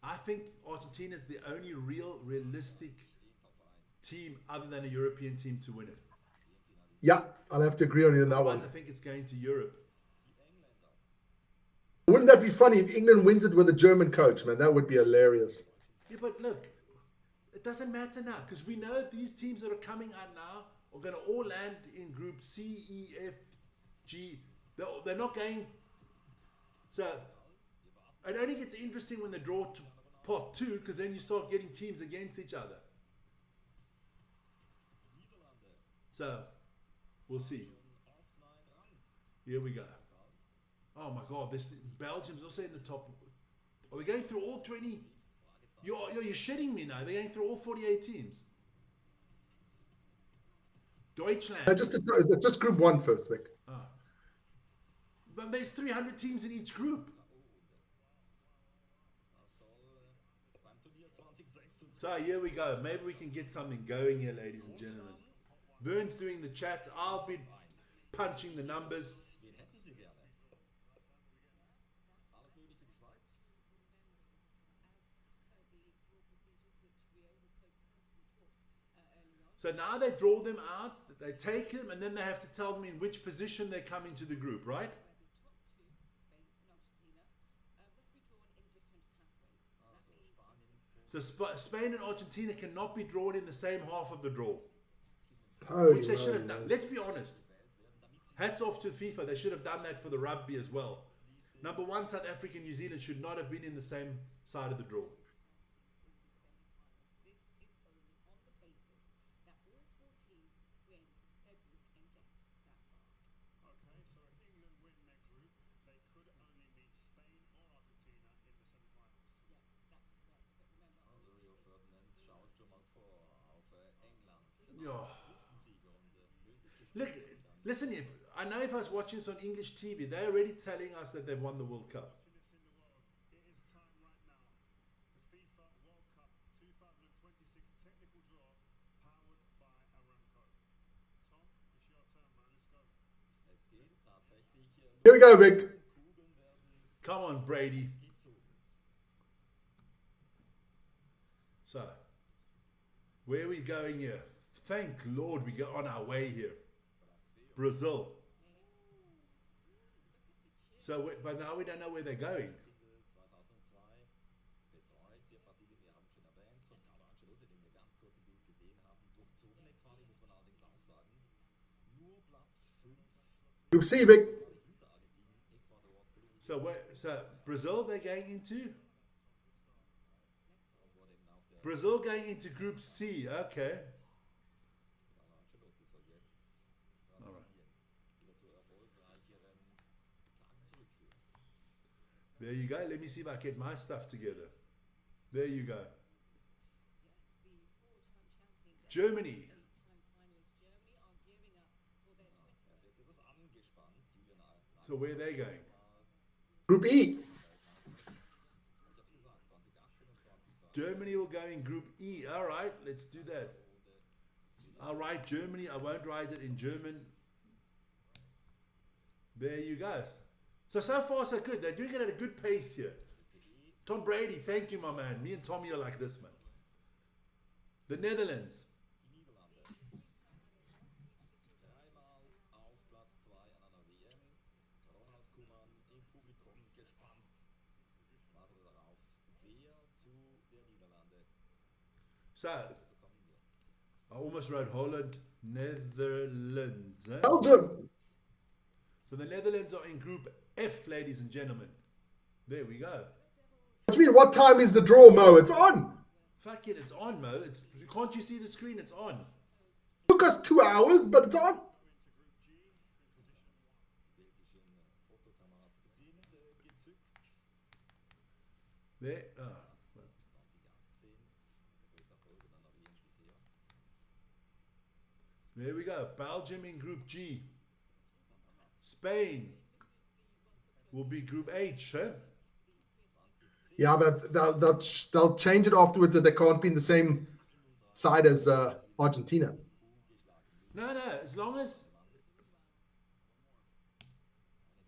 I think Argentina is the only realistic Top 1. team other than a European team to win it. Yeah, I'll have to agree on you on that Otherwise, one. I think it's going to Europe. Wouldn't that be funny if England wins it with a German coach, man? That would be hilarious. Yeah, but look, it doesn't matter now because we know these teams that are coming out now are going to all land in Group C, E, F, G. They're not going. So it only gets interesting when they draw to part 2 because then you start getting teams against each other. So we'll see. Here we go. Oh my God, this Belgium's also in the top. Are we going through all 20? You're shitting me now. They're going through all 48 teams. Deutschland. Just Group 1 first, Vic. But there's 300 teams in each group. So here we go. Maybe we can get something going here, ladies and gentlemen. Vern's doing the chat. I'll be punching the numbers. Wen hätten Sie gerne? Alles möglich für die Schweiz? So now they draw them out, they take them, and then they have to tell them in which position they come into the group, right? So Spain and Argentina cannot be drawn in the same half of the draw, which they should have done. Let's be honest. Hats off to FIFA. They should have done that for the rugby as well. Number 1, South Africa and New Zealand should not have been in the same side of the draw. Look, listen, I know if I was watching this on English TV, they're already telling us that they've won the World Cup. It is time right now. The FIFA World Cup 2026 technical draw powered by Aramco. Tom, it's your turn, man. Let's go. Es geht tatsächlich. Here we go, Vic. Kugeln werden Come on, Brady. gezogen. So, where are we going here? Thank Lord we get on our way here. Brazil. So, but now we don't know where they're going. 2002 betreut hier Brasilien, wir haben schon erwähnt, von Carlo Ancelotti, den wir ganz kurz im Bild gesehen haben. Durchzogene Quali, muss man allerdings auch sagen. Nur Platz 5 Group C, Vic. hinter Argentinien, Ecuador, Kolumbien. So Brazil, they're going into? Wurde eben auch der Brazil going into Group C. Okay. Carlo Ancelotti soll jetzt Brasilien wieder zu erfolgreicheren Tagen zurückführen. There you go. Let me see if I get my stuff together. There you go. Germany. Er wird etwas angespannt, Julian Nagelsmann. So where are they going? Group E. Ich habe gesagt, 2018 und 2020 Germany will go in Group E. All right, let's do that. I'll write Germany. I won't write it in German. There you go. So far, so good. They're doing it at a good pace here. Tom Brady, thank you, my man. Me and Tommy are like this, man. The Netherlands. die Niederlande. Dreimal auf Platz 2 an einer WM. Ronald Koeman im Publikum gespannt. Wartet darauf, wer zu der Niederlande So, bekommen wird. I almost wrote Holland, Netherlands. Eh? Belgium. So the Netherlands are in Group F, ladies and gentlemen. There we go. What do you mean, what time is the draw, Mo? It's on. Fuck it, it's on, Mo. Can't you see the screen? It's on. Took us 2 hours, but it's on. Belgischen Fotokameras sind gezückt. There. 2018, der größte Erfolg in einer WM bisher. There we go. Belgium in Group G. Spain will be Group H, huh? Yeah, but they'll change it afterwards that they can't be in the same side as Argentina. No, as long as...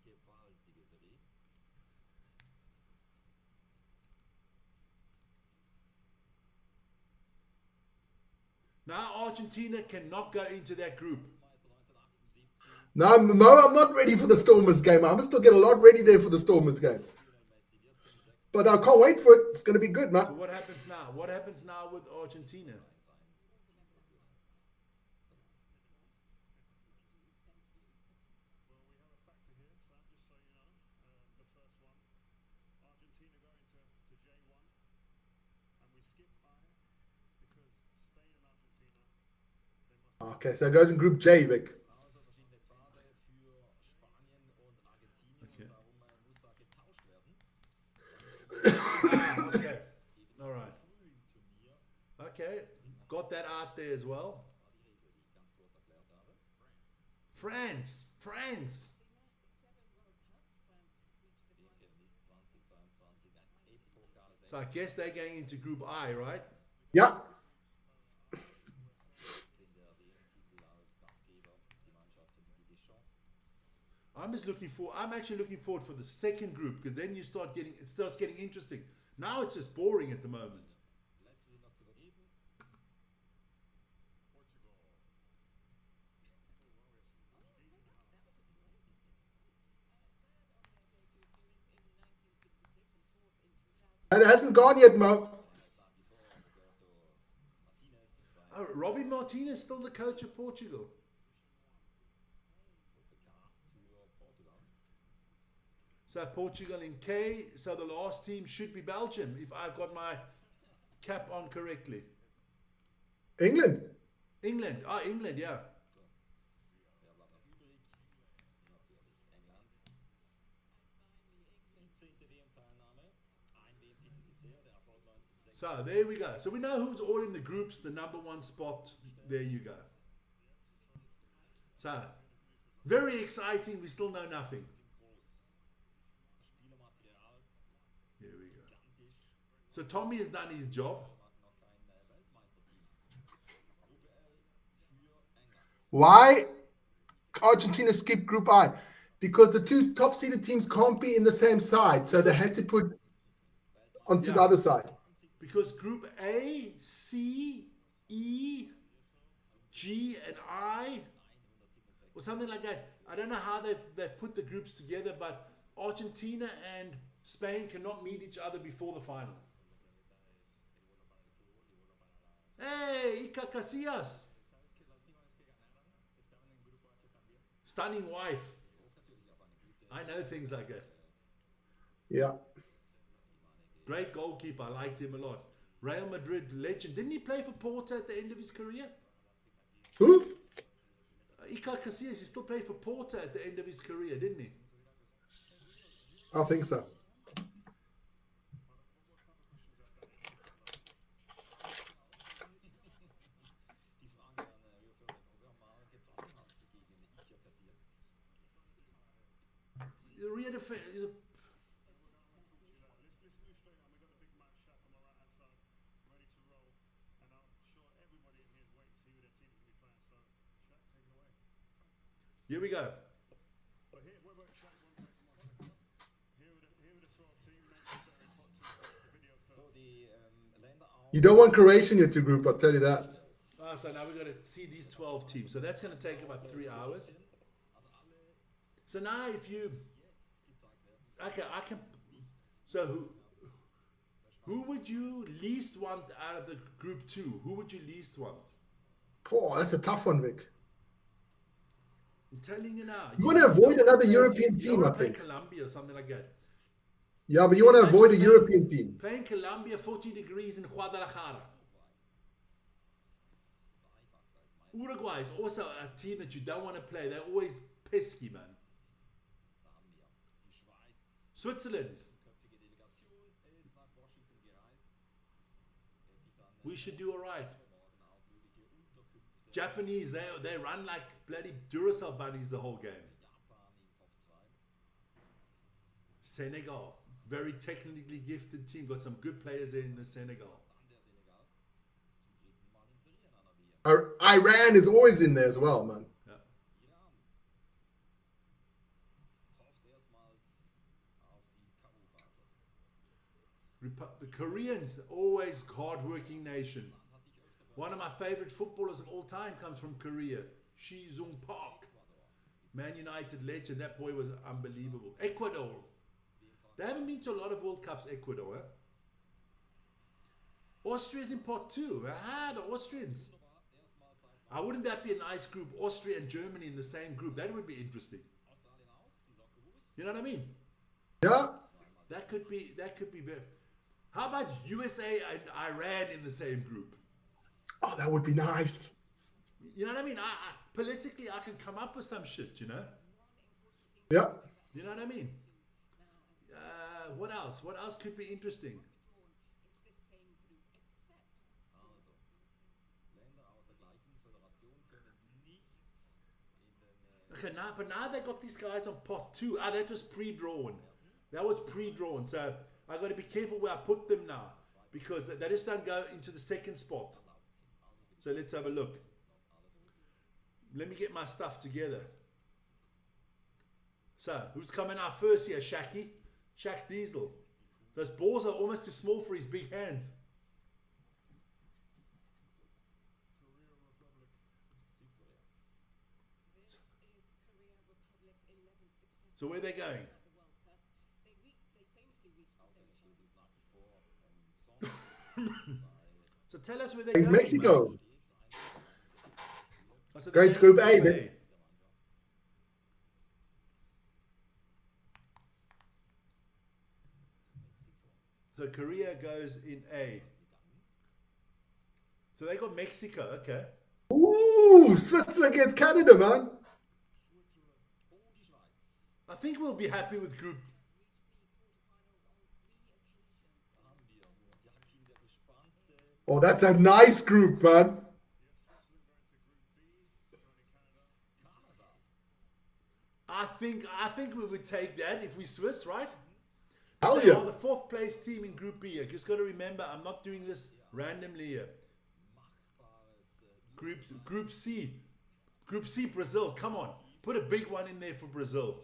Eine gewaltige Serie. Now Argentina cannot go into that group. Meister No, Mo, I'm not ready for the Stormers game. I must still get a lot ready there for the Stormers game. But I can't wait for it. It's going to be good, man. So what happens now? What happens now with Argentina? Well, we have a factor here, Sam, just so you know. The first one, Argentina going to J1, and we skip I because Spain and Argentina, they must. Okay, so it goes in Group J, Vic. Also verschiedene Phase für Spanien und Argentinien. Okay. Und warum muss da getauscht werden? Okay. All right. Okay. Got that out there as well. France. France. So I guess they're going into Group I, right? Yeah. I'm actually looking forward for the second group, because then it starts getting interesting. Now it's just boring at the moment. And it hasn't gone yet, Mo. Oh, Robbie Martinez still the coach of Portugal. So Portugal in K, so the last team should be Belgium, if I've got my cap on correctly. England. England, England, yeah. So there we go. So we know who's all in the groups, the number one spot. There you go. So, very exciting. We still know nothing. Here we go. So Tommy has done his job. Why Argentina skipped Group I? Because the two top-seeded teams can't be in the same side, so they had to put onto the other side. Because Group A, C, E, G, and I, or something like that. I don't know how they've put the groups together, but Argentina and Spain cannot meet each other before the final. Hey, Iker Casillas. Stunning wife. I know things like that. Yeah. Great goalkeeper. I liked him a lot. Real Madrid legend. Didn't he play for Porto at the end of his career? Who? Iker Casillas, he still played for Porto at the end of his career, didn't he? I think so. He's a Here we go. You don't want Croatia in your two group, I'll tell you that. So now we've got to see these 12 teams. So that's going to take about 3 hours. So now if you... Okay, I can... So who would you least want out of the group 2? Who would you least want? Oh, that's a tough one, Vic. I'm telling you now. You want to avoid another European team, I think. Colombia or something like that. Yeah, but you want to avoid a European team. Playing Colombia 40 degrees in Guadalajara. Uruguay is also a team that you don't want to play. They're always pesky, man. Switzerland. We should do all right. Japanese, they run like bloody Duracell bunnies the whole game. Senegal, very technically gifted team. Got some good players in the Senegal. Iran is always in there as well, man. Yeah. The Koreans, always hard-working nation. One of my favorite footballers of all time comes from Korea, Shi Jung Park. Man United legend. That boy was unbelievable. Ecuador. They haven't been to a lot of World Cups, Ecuador. Eh? Austria's in pot 2. Ah, the Austrians. Wouldn't that be a nice group? Austria and Germany in the same group. That would be interesting. You know what I mean? Yeah. That could be very. How about USA and Iran in the same group? Oh, that would be nice. You know what I mean? Politically, I can come up with some shit, you know? Yeah. You know what I mean? What else? What else could be interesting? Okay, now they got these guys on pot 2. That was pre-drawn. That was pre-drawn. So I got to be careful where I put them now, because they just don't go into the second spot. So let's have a look. Let me get my stuff together. So who's coming out first here? Shaq Diesel. Those balls are almost too small for his big hands. So where are they going? So tell us where they're going. Mexico. So Great Group A. Then. So Korea goes in A. So they got Mexico, okay. Ooh, Switzerland against Canada, man. I think we'll be happy with Group. Oh, that's a nice group, man. I think we would take that if we Swiss, right? Hell They yeah. are the 4th place team in Group B. You just got to remember, I'm not doing this randomly here. Group C. Group C, Brazil. Come on. Put a big one in there for Brazil.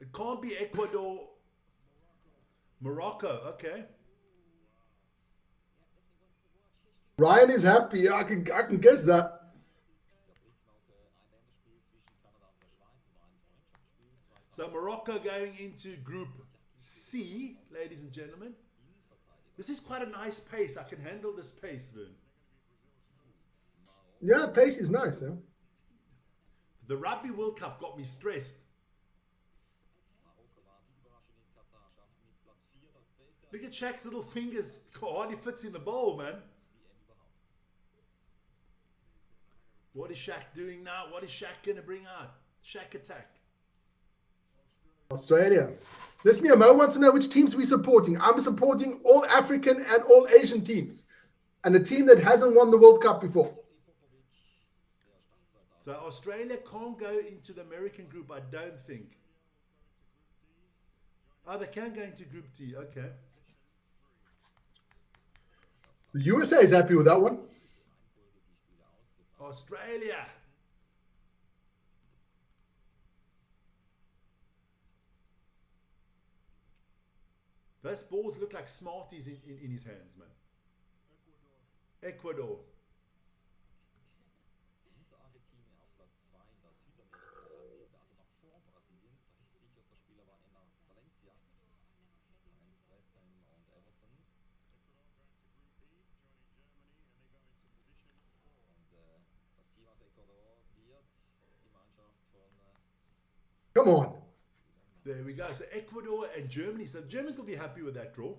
It can't be Ecuador. Morocco. Okay. Ryan is happy. I can guess that. So Morocco going into Group C, ladies and gentlemen. This is quite a nice pace. I can handle this pace, Vern. Yeah, pace is nice. Yeah. The Rugby World Cup got me stressed. Look at Shaq's little fingers. Hardly fits in the bowl, man. What is Shaq doing now? What is Shaq going to bring out? Shaq attack. Australia. Listen here, Mo wants to know which teams we're supporting. I'm supporting all African and all Asian teams. And a team that hasn't won the World Cup before. So Australia can't go into the American group, I don't think. Oh, they can go into Group D. Okay. The USA is happy with that one. Australia. Those balls look like Smarties in his hands, man. Ecuador. Come on. There we go. So Ecuador and Germany. So the Germans will be happy with that draw.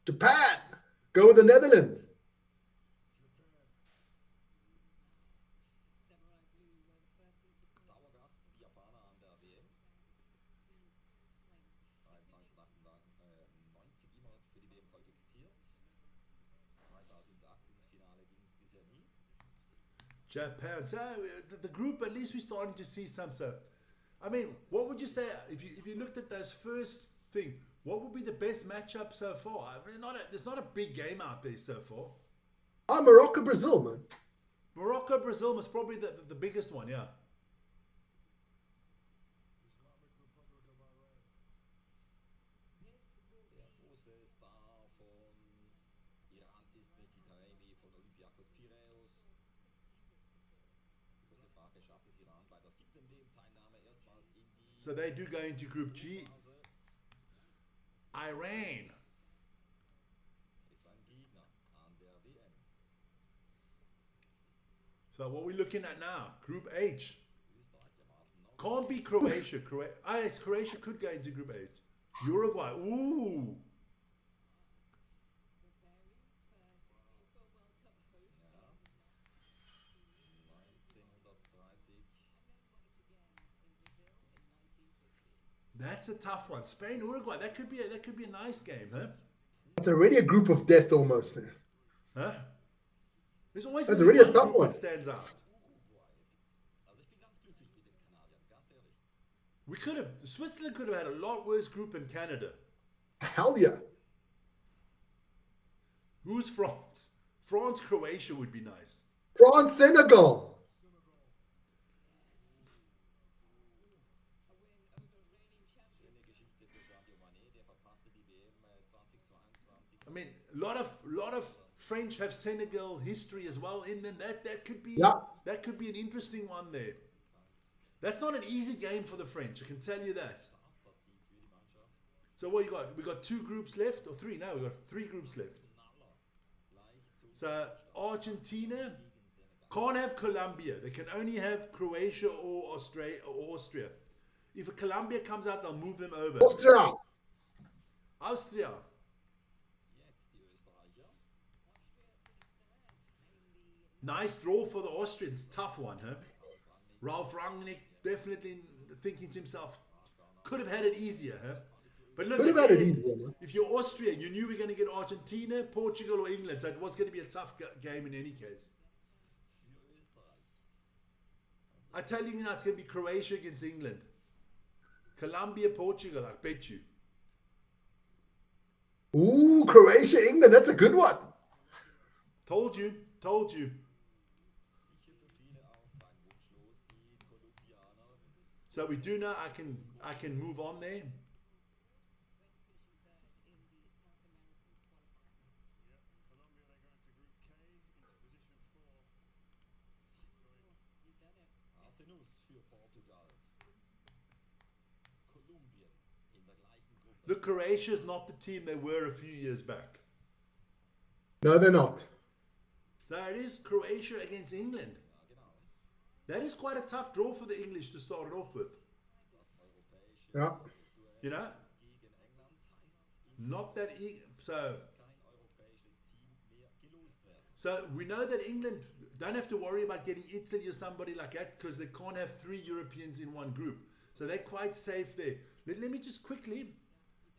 Japan. Go with the Netherlands. Japan. So the group, at least we're starting to see some. So, I mean, what would you say if you looked at those first thing? What would be the best matchup so far? I mean, there's not a big game out there so far. Morocco, Brazil, man. Morocco, Brazil was probably the biggest one, yeah. schaffte es Iran bei der 7. WM-Teilnahme erstmals in die So they do go into Group G. Iran. ist ein Gegner an der WM. So what are we looking at now? Group H. Österreich erwarten noch. Can't be Croatia. Yes, Croatia could go into Group H. Uruguay. Ooh. That's a tough one. Spain, Uruguay. That could be a nice game, huh? It's already a group of death almost. Huh? There's always That's gonna be already a one tough group one. that stands out. Also ich bin ganz glücklich mit den Kanadiern, ganz ehrlich. Switzerland could have had a lot worse group than Canada. Hell yeah. Who's France? France, Croatia would be nice. France, Senegal. Schöne Geschichte für Sadio Mané, der verpasste die WM 2022. I mean, a lot of French have Senegal history as well in them. That could be Yeah. that could be an interesting one there. That's not an easy game for the French, I can tell you that. Startpartie für die Mannschaft. So what you got? We got 2 groups left, or 3? No, we got 3 groups left. Knaller. Leicht zu So Argentina can't have Colombia. They can only have Croatia or Austria. If a Colombia comes out, they'll move them over. Austria. Austria. jetzt die Österreicher. Nice draw for the Austrians. Tough one, huh? Ralf Rangnick definitely thinking to himself, could have had it easier, huh? But look, Could have had it again, easier, man. if you're Austria, you knew we were going to get Argentina, Portugal, or England, so it was going to be a tough game in any case. Für Österreich. I tell you now, it's going to be Croatia against England. Colombia, Portugal, I bet you. Ooh, Croatia, England. That's a good one. Told you. Sicher für viele auch kein Wunschlos, die Kolumbianer. So we do know I can move on there. Harte Nuss für Portugal. Kolumbien in der gleichen Gruppe. Look, Croatia is not the team they were a few years back. No, they're not. There it is, Croatia against England. Ja, genau. That is quite a tough draw for the English to start it off with. Das europäische Yeah. You know, gegen England heißt in not that so. kein europäisches Team mehr gelost werden. So we know that England don't have to worry about getting Italy or somebody like that because they can't have 3 Europeans in one group. So they're quite safe there. Let me just quickly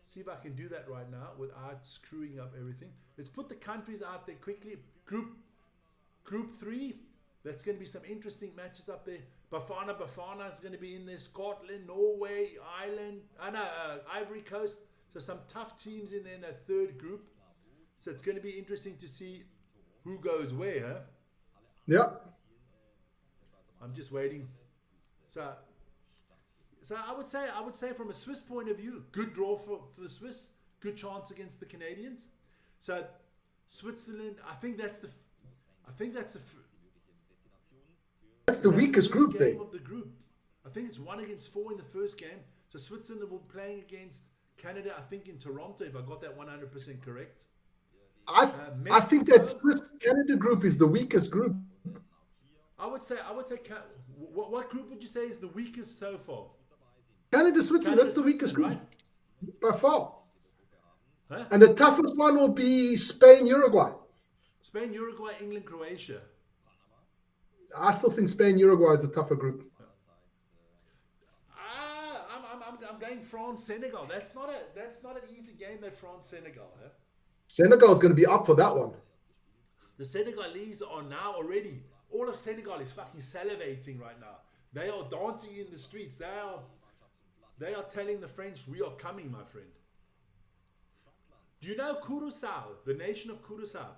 see if I can do that right now without screwing up everything. Let's put the countries out there quickly. Group 3. That's going to be some interesting matches up there. Bafana is going to be in there. Scotland, Norway, Ireland, Ivory Coast. So some tough teams in there in that third group. So it's going to be interesting to see who goes where. Huh? Yeah. I'm just waiting. So I would say from a Swiss point of view, good draw for the Swiss, good chance against the Canadians. So Switzerland, I think that's the That's the weakest first group game there. of the group. I think it's 1 against 4 in the first game. So Switzerland will be playing against Canada, I think in Toronto, if I got that 100% correct. I think that Swiss Canada group is the weakest group. I would say what group would you say is the weakest so far? Canada, Switzerland, that's the Canada, weakest group Switzerland, by far. Huh? And the toughest one will be Spain, Uruguay. Spain, Uruguay, England, Croatia. I still think Spain, Uruguay is a tougher group. I'm going France, Senegal. That's not an easy game. That France, Senegal. Huh? Senegal is going to be up for that one. The Senegalese are now already. All of Senegal is fucking salivating right now. They are dancing in the streets. They are telling the French, "We are coming, my friend." Do you know Curaçao, the nation of Curaçao?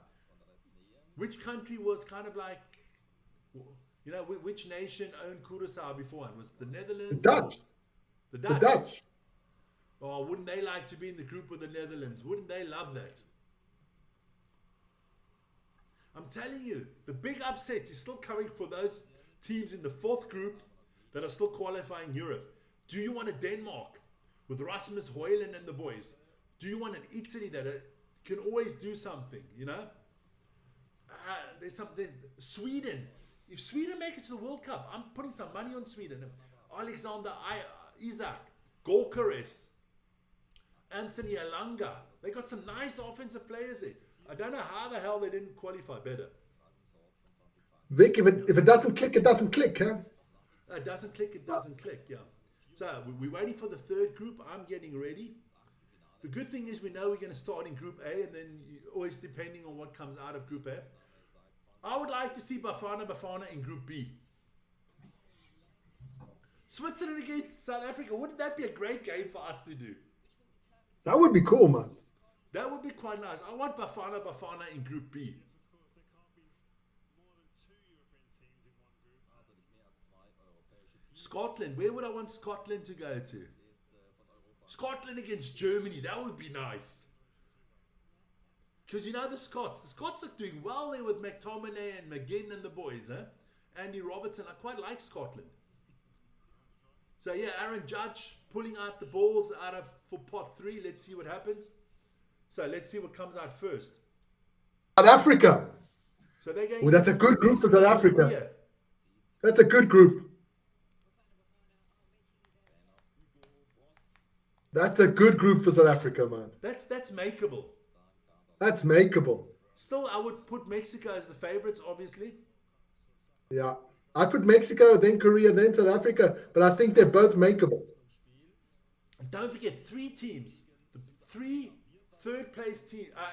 Which country was kind of like, you know, which nation owned Curaçao beforehand? Was it the Netherlands? The Dutch. The The Dutch. Dutch. Oh, wouldn't they like to be in the group with the Netherlands? Wouldn't they love that? I'm telling you, the big upset is still coming for those teams in the fourth group that are still qualifying Europe. Do you want a Denmark with Rasmus Højlund and the boys? Do you want an Italy that can always do something, you know? There's something. Sweden. If Sweden make it to the World Cup, I'm putting some money on Sweden. Alexander Isak, Gorkares, Anthony Alanga. They got some nice offensive players there. I don't know how the hell they didn't qualify better. Vic, if it doesn't click, it doesn't click, huh? It doesn't click, it doesn't click, yeah. So we're waiting for the third group. I'm getting ready. The good thing is we know we're going to start in Group A, and then always depending on what comes out of Group A. I would like to see Bafana in Group B. Switzerland against South Africa. Wouldn't that be a great game for us to do? That would be cool, man. That would be quite nice. I want Bafana in Group B. Scotland. Where would I want Scotland to go to? Scotland against Germany. That would be nice. Because you know the Scots are doing well there with McTominay and McGinn and the boys, huh? Andy Robertson. I quite like Scotland. So yeah, Aaron Judge pulling out the balls for pot 3. Let's see what happens. So let's see what comes out first. South Africa. So they're going. Well, that's a good group for South Africa. Yeah. That's a good group. That's a good group for South Africa, man. That's makeable. That's makeable. Still, I would put Mexico as the favorites, obviously. Yeah. I put Mexico, then Korea, then South Africa, but I think they're both makeable. Don't forget 3 teams. The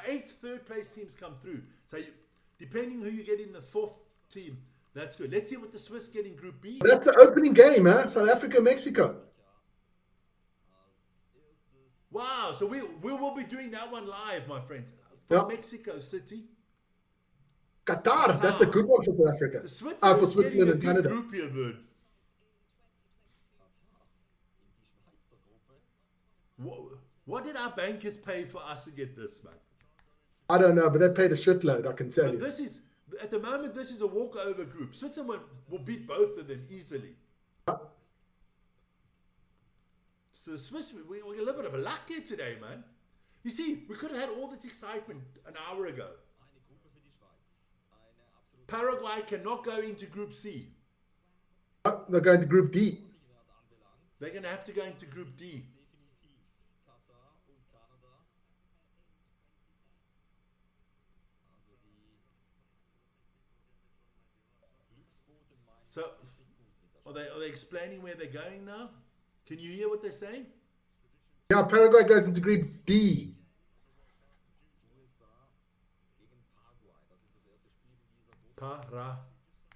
8 third place teams come through. So depending who you get in the 4th team, that's good. Let's see what the Swiss get in Group B. That's the opening game, huh? South Africa, Mexico. Wow, so we will be doing that one live, my friends. From Mexico City. Qatar, that's a good one for South Africa. The Switzerland for Switzerland and Canada. Group here, Vern. What did our bankers pay for us to get this, man? I don't know, but they paid a shitload, I can tell you. This is, at the moment, this is a walkover group. Switzerland will beat both of them easily. So the Swiss, we got a little bit of a luck here today, man. You see, we could have had all this excitement an hour ago. Paraguay cannot go into Group C. They're going to Group D. They're going to have to go into Group D. So, are they explaining where they're going now? Can you hear what they're saying? Yeah, Paraguay goes into Group D. Paraguay.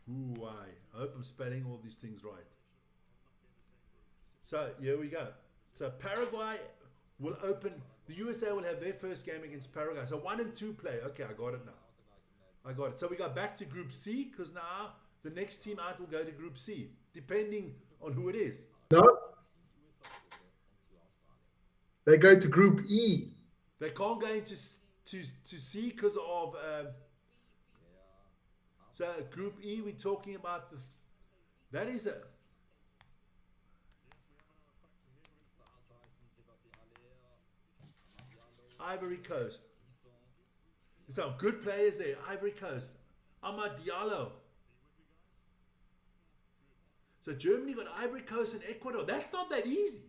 I hope I'm spelling all these things right. So, here we go. So, Paraguay will open. The USA will have their first game against Paraguay. So, 1 and 2 play. Okay, I got it now. I got it. So, we go back to Group C because now the next team out will go to Group C, depending on who it is. No. They go to Group E. They can't go into to C because of... so Group E, we're talking about that is a... Ivory Coast. There's some good players there. Ivory Coast. Amad Diallo. So Germany got Ivory Coast and Ecuador. That's not that easy.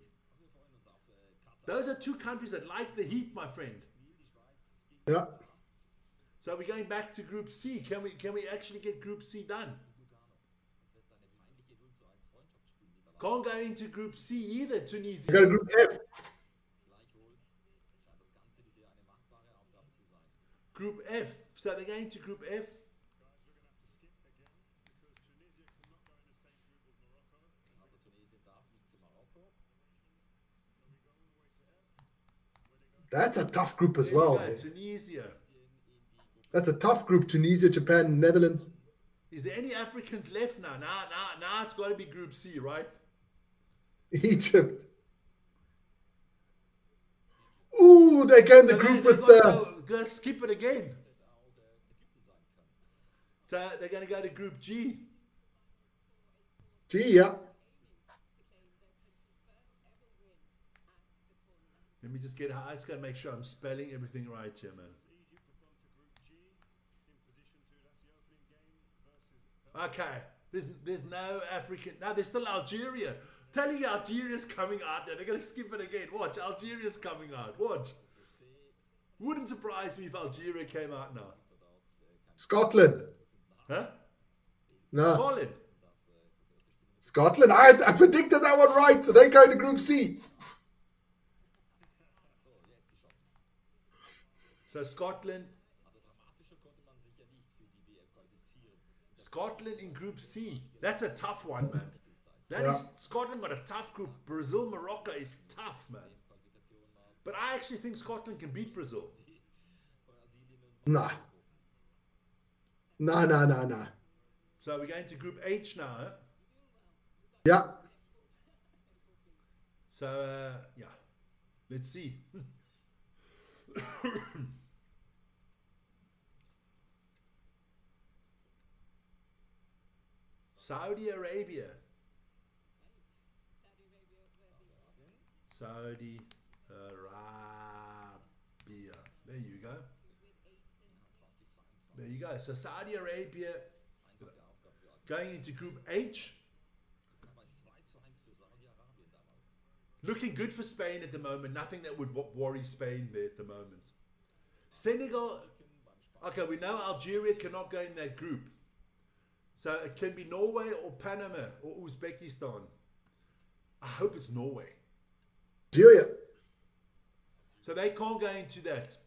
Those are 2 countries that like the heat, my friend. Yeah. So we're going back to Group C. Can we actually get Group C done? Can't go into Group C either, Tunisia. They go to Group F. Group F. So they're going to Group F. That's a tough group as well. Tunisia. That's a tough group. Tunisia, Japan, Netherlands. Is there any Africans left now? Now it's got to be Group C, right? Egypt. Ooh, they go in the group with... Gonna skip it again. So they're going to go to Group G. Gee, yeah. Let me just get. I just gotta make sure I'm spelling everything right here, man. Okay, there's no African. No, there's still Algeria. Telling you Algeria's coming out there. They're gonna skip it again. Watch, Algeria's coming out. Watch. Wouldn't surprise me if Algeria came out now. Scotland. Huh? No. Scotland. Scotland. I predicted that one right, so they go to Group C. So Scotland. Scotland in Group C. That's a tough one, man. That is Scotland got a tough group. Brazil, Morocco is tough, man. But I actually think Scotland can beat Brazil. Nah. Nah. So we're going to Group H now, huh? Yeah. So, yeah. Let's see. Saudi Arabia. Saudi Arabia. There you go. There you go. So Saudi Arabia going into Group H. Looking good for Spain at the moment. Nothing that would worry Spain there at the moment. Senegal. Okay, we know Algeria cannot go in that group. So it can be Norway or Panama or Uzbekistan. I hope it's Norway. Algeria. So they can't go into that.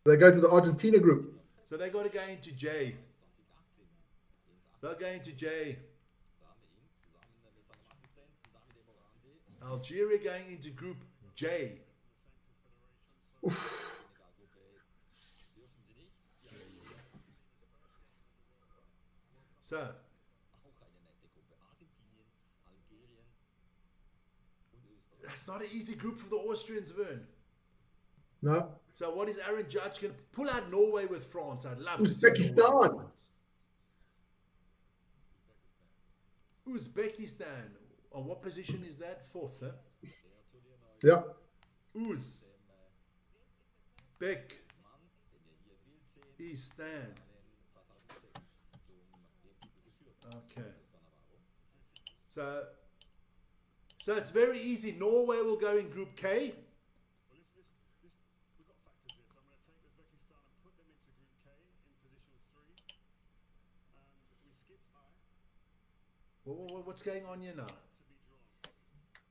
They go to the Argentina group. So they got to go into J. They'll go into J. Algeria going into Group J. Oof. So, that's not an easy group for the Austrians, Vern. No. So what is Aaron Judge going to pull out Norway with France? I'd love to see Uzbekistan. Norway with France. Uzbekistan. On what position is that? Fourth, huh? Yeah. Uzbekistan. Okay. So it's very easy. Norway will go in Group K. We've got factors here, so I'm going to take Uzbekistan and put them into Group K in position 3. And we skipped I. What's going on here now? To be drawn.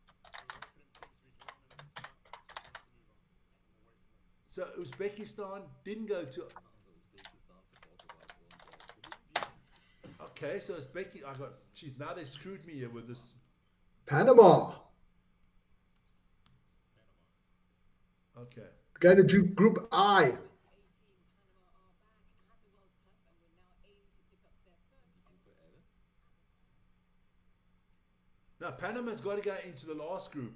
So we're waiting for them to be drawn, and then it's time to move on. And away from them. So Uzbekistan didn't go to. Okay, so Uzbekistan. I got. Geez, now they screwed me here with this. Panama. Okay. Go to Group I. Now Panama's got to go into the last group.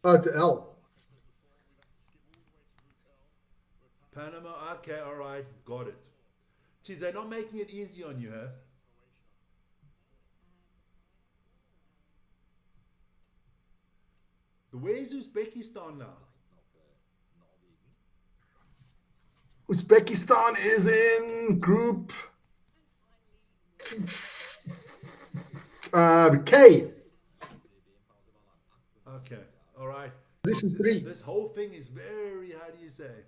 Oh, to L. Panama. Okay, all right, got it. Geez, they're not making it easy on you, huh? Where's Uzbekistan now? Uzbekistan is in Group K. Okay, all right. Position 3. This whole thing is very, how do you say?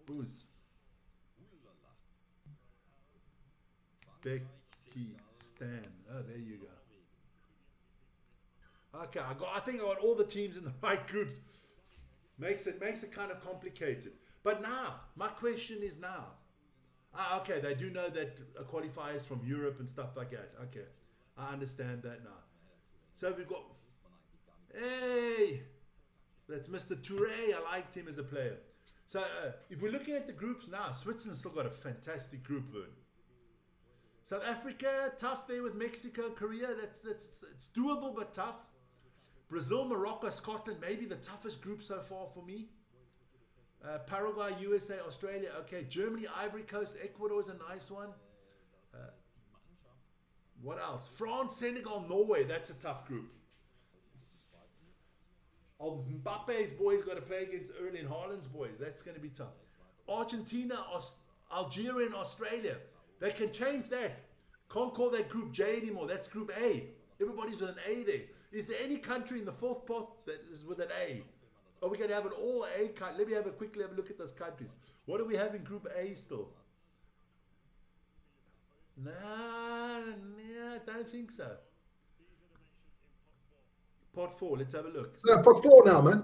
Uzbekistan. Oh, there you go. Okay, I think I got all the teams in the right groups. Makes it kind of complicated. But now, my question is now. Okay, they do know that qualifiers from Europe and stuff like that. Okay, I understand that now. So we've got, hey, that's Mr. Touré. I liked him as a player. So if we're looking at the groups now, Switzerland's still got a fantastic group, Vern. South Africa, tough there with Mexico, Korea. It's doable but tough. Brazil, Morocco, Scotland, maybe the toughest group so far for me. Paraguay, USA, Australia. Okay, Germany, Ivory Coast, Ecuador is a nice one. What else? France, Senegal, Norway. That's a tough group. Oh, Mbappe's boys got to play against Erling Haaland's boys. That's going to be tough. Argentina, Algeria, and Australia. They can change that. Can't call that Group J anymore. That's Group A. Everybody's with an A there. Is there any country in the fourth pot that is with an A? Are we going to have an all A country? Let me have a quickly have a look at those countries. What do we have in Group A still? Nah, I don't think so. Pot 4, let's have a look. So pot 4 now, man.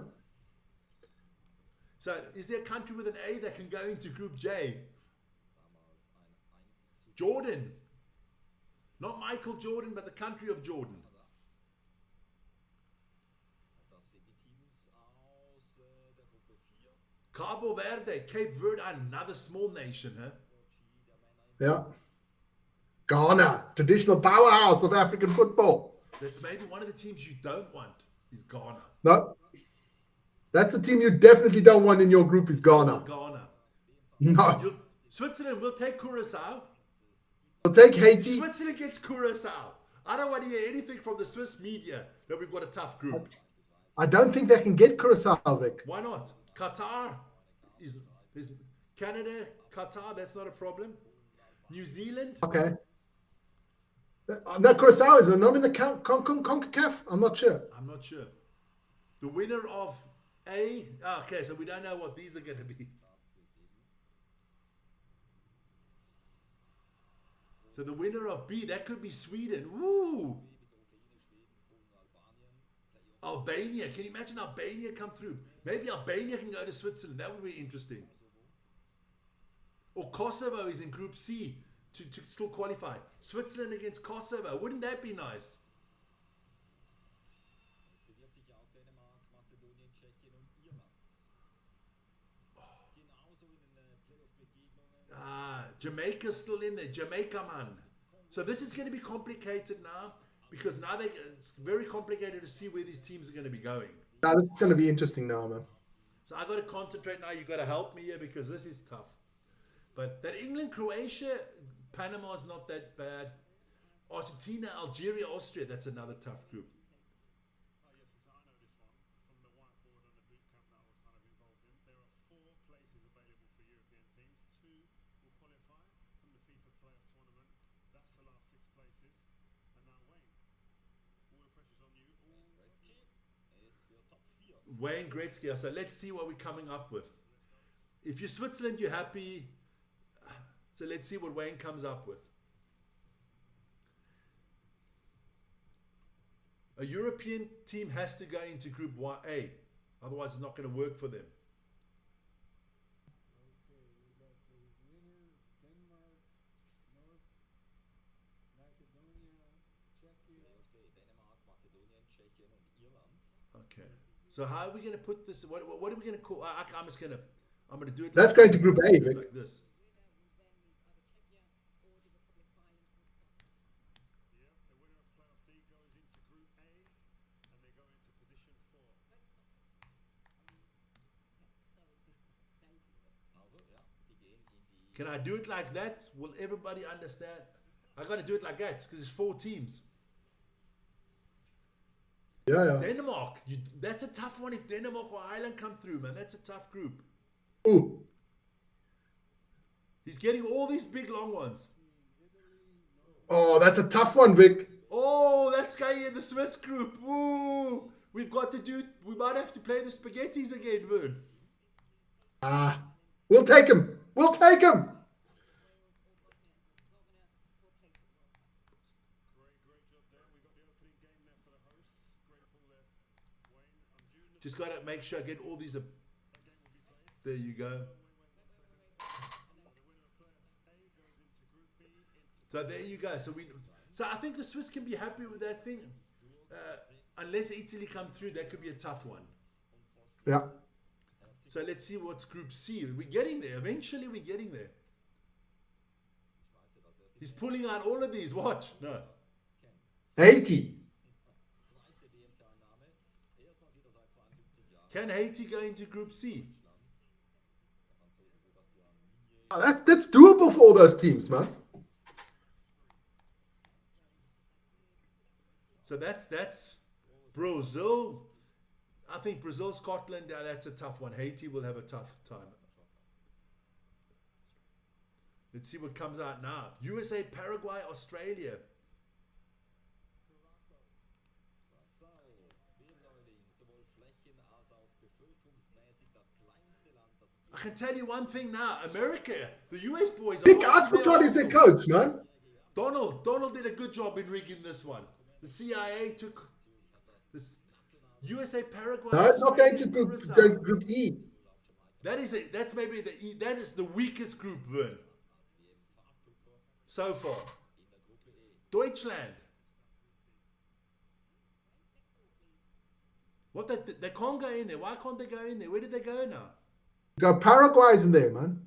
So, is there a country with an A that can go into Group J? Jordan. Not Michael Jordan, but the country of Jordan. Cabo Verde, Cape Verde, another small nation, huh? Yeah. Ghana, traditional powerhouse of African football. That's maybe one of the teams you don't want is Ghana. No. That's a team you definitely don't want in your group is Ghana. Ghana. No. Switzerland will take Curacao. We'll take Haiti. Switzerland gets Curacao. I don't want to hear anything from the Swiss media that we've got a tough group. I don't think they can get Curacao, Vic. Why not? Qatar is Canada, Qatar, that's not a problem. New Zealand. Okay. No, Curacao is not in the CONCACAF. I'm not sure. I'm not sure. The winner of A. Okay, so we don't know what these are going to be. So the winner of B, that could be Sweden. Woo! Albania. Can you imagine Albania come through? Maybe Albania can go to Switzerland. That would be interesting. Or Kosovo is in Group C to still qualify. Switzerland against Kosovo. Wouldn't that be nice? Jamaica's still in there. Jamaica, man. So this is going to be complicated now because now it's very complicated to see where these teams are going to be going. No, this is going to be interesting now, man. So I got to concentrate now. You got to help me here because this is tough. But that England, Croatia, Panama is not that bad. Argentina, Algeria, Austria. That's another tough group. Wayne Gretzky. So let's see what we're coming up with. If you're Switzerland, you're happy. So let's see what Wayne comes up with. A European team has to go into Group A. Otherwise, it's not going to work for them. Okay. So how are we going to put this? What are we going to call? I'm going to do it. That's going to Group A, Vic. Like this. Can I do it like that? Will everybody understand? I got to do it like that because it's 4 teams. Yeah. Denmark. That's a tough one if Denmark or Ireland come through, man. That's a tough group. Ooh. He's getting all these big, long ones. Oh, that's a tough one, Vic. Oh, that's going in the Swiss group. Woo! We might have to play the spaghettis again, Vern. We'll take him. We'll take him. Just got to make sure I get all these. There you go. So there you go. So I think the Swiss can be happy with that thing. Unless Italy come through, that could be a tough one. Yeah. So let's see what's Group C. We're getting there. Eventually, we're getting there. He's pulling out all of these. Watch. No. Haiti. Can Haiti go into Group C? That's doable for all those teams, man. So that's Brazil. I think Brazil, Scotland, that's a tough one. Haiti will have a tough time. Let's see what comes out now. USA, Paraguay, Australia. I can tell you one thing now. America, the US boys are Dick laughing their Advocat is their arse off. coach, man. Donald did a good job in rigging this one. The CIA took this USA, Paraguay. No, it's not going to Australia, group, Curacao. group E. That's maybe that is the weakest group, Vern. So far. Deutschland. What they can't go in there. Why can't they go in there? Where did they go now? Go Paraguay's in there, man.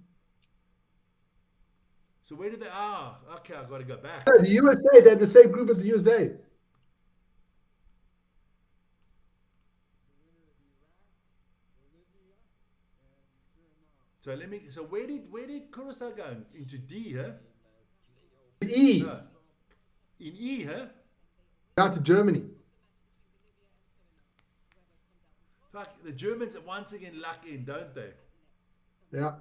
So where did they okay, I gotta go back. No, the USA, they're the same group as the USA. So where did Curacao go? Into D, huh? E. No. In E, huh? Out to Germany. Fuck, the Germans once again luck in, don't they? Yeah.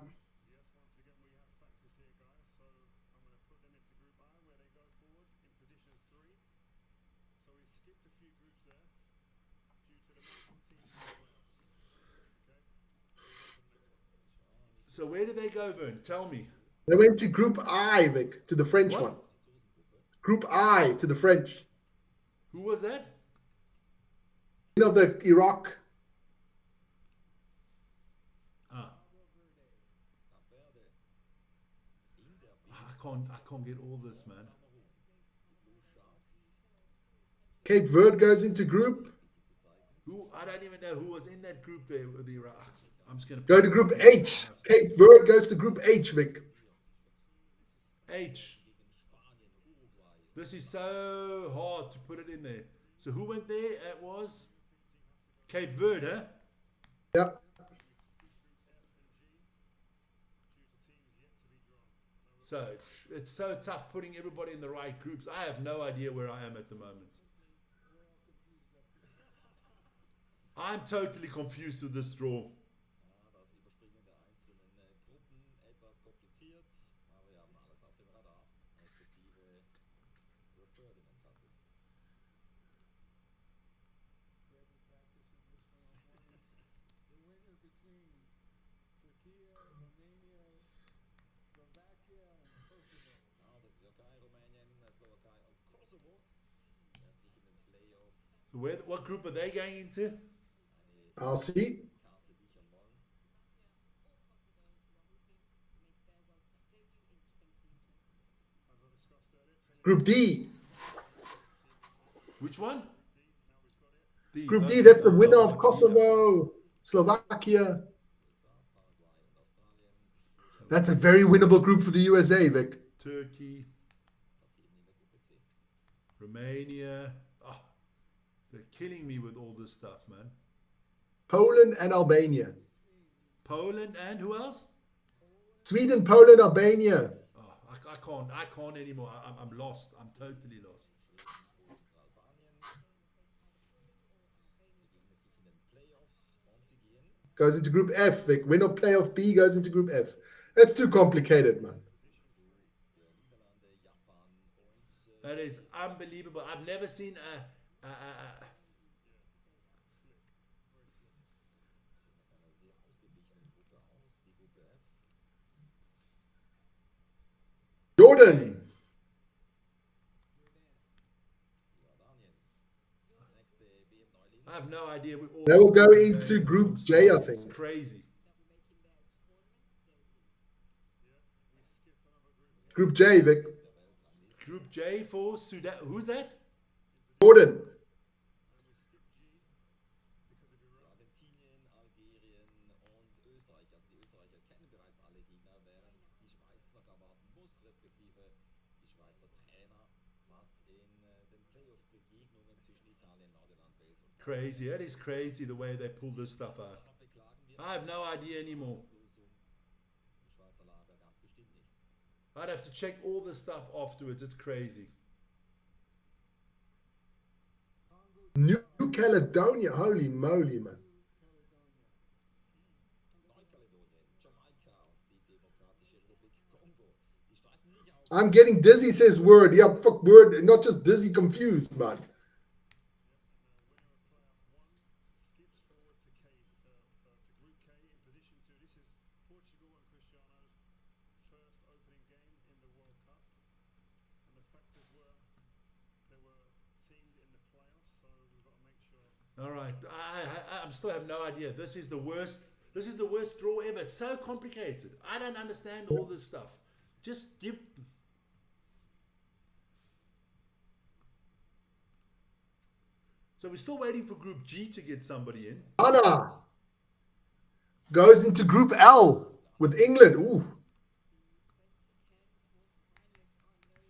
So where did they go, Vern? Tell me. They went to Group I, Vic, to the French What? one. Group I to the French. Who was that? Of the Iraq. I can't get all this, man. Cape Verde goes into group. I don't even know who was in that group there with Iraq. I'm just gonna Go to Group H. Cape Verde goes to Group H, Vic. H. This is so hard to put it in there. So who went there? It was Cape Verde, huh? Yeah. So it's so tough putting everybody in the right groups. I have no idea where I am at the moment. I'm totally confused with this draw. So what group are they going into? I'll see. Group D. Which one? D. Group D, Okay. that's the winner of Kosovo, Slovakia. That's a very winnable group for the USA, Vic. Turkey. Romania. Oh, they're killing me with all this stuff, man. Poland and Albania. Poland and who else? Sweden, Poland, Albania. Oh, I can't anymore. I'm lost. I'm totally lost. Goes into Group F, Vic. Winner of playoff B goes into Group F. That's too complicated, man. That is unbelievable. I've never seen a Jordan. I have no idea. They will go into Group J, I think. It's crazy. Group J, Vic. Group J for Sudan. Who's that? Jordan. Crazy. That is crazy the way they pull this stuff out. I have no idea anymore. I'd have to check all this stuff afterwards. It's crazy. New Caledonia. Holy moly, man. Neukaledonien, Jamaika und die Demokratische Republik Kongo. Die streiten sich auch. I'm getting dizzy, says Word. Yeah, fuck Word. Not just dizzy, confused, man. Skips forward to Group K in position 2. This is Portugal and Cristiano's first opening game in the World Cup. And the factors were there were teams in the playoffs, so we've got to make sure. All right, I still have no idea. This is the worst. This is the worst draw ever. It's so complicated. I don't understand all this stuff. Just give. So we're still waiting for Group G to get somebody in. Ghana goes into Group L with England. Ooh.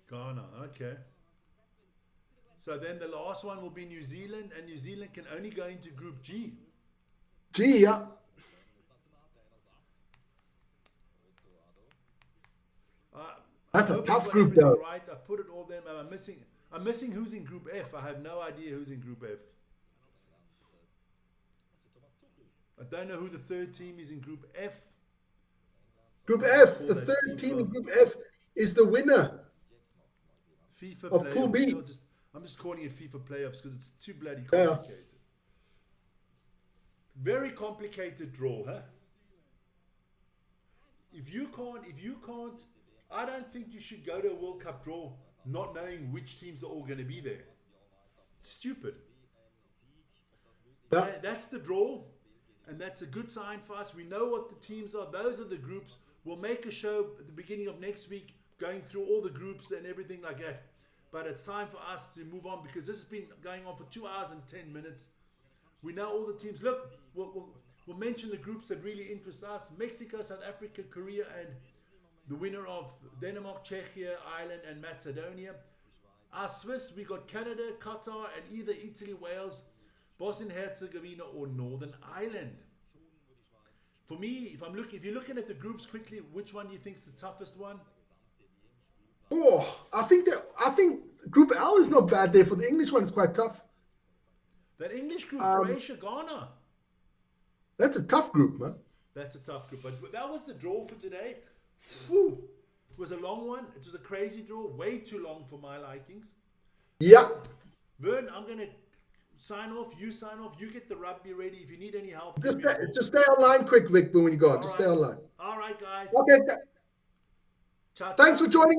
Ghana, okay. So then the last one will be New Zealand, and New Zealand can only go into Group G. G, yeah. That's I a hope tough I've got group, everything though. Right, I put it all there. I'm missing who's in Group F. I have no idea who's in Group F. I don't know who the third team is in Group F. Group F, the third team in Group F is the winner FIFA of playoffs. Pool B. I'm just calling it FIFA playoffs because it's too bloody Yeah. complicated. Very complicated draw, huh? If you can't, I don't think you should go to a World Cup draw not knowing which teams are all going to be there. It's stupid. Yeah. That's the draw, and that's a good sign for us. We know what the teams are. Those are the groups. We'll make a show at the beginning of next week going through all the groups and everything like that. But it's time for us to move on because this has been going on for 2 hours and 10 minutes. We know all the teams. Look, we'll mention the groups that really interest us. Mexico, South Africa, Korea, and the winner of Denmark, Czechia, Ireland, and Macedonia. Our Swiss, we got Canada, Qatar, and either Italy, Wales, Bosnia and Herzegovina, or Northern Ireland. For me, if you're looking at the groups quickly, which one do you think is the toughest one? Oh, I think Group L is not bad there. For the English one, it's quite tough. That English group, Croatia, Ghana. That's a tough group, man. That's a tough group. But that was the draw for today. Whew. It was a long one. It was a crazy draw. Way too long for my likings. Yeah. Vern, I'm going to sign off. You sign off. You get the rugby ready. If you need any help. Just stay online quick, Vic, when you go on. Just stay online. All right, guys. Okay. Ciao, Thanks ciao. for joining.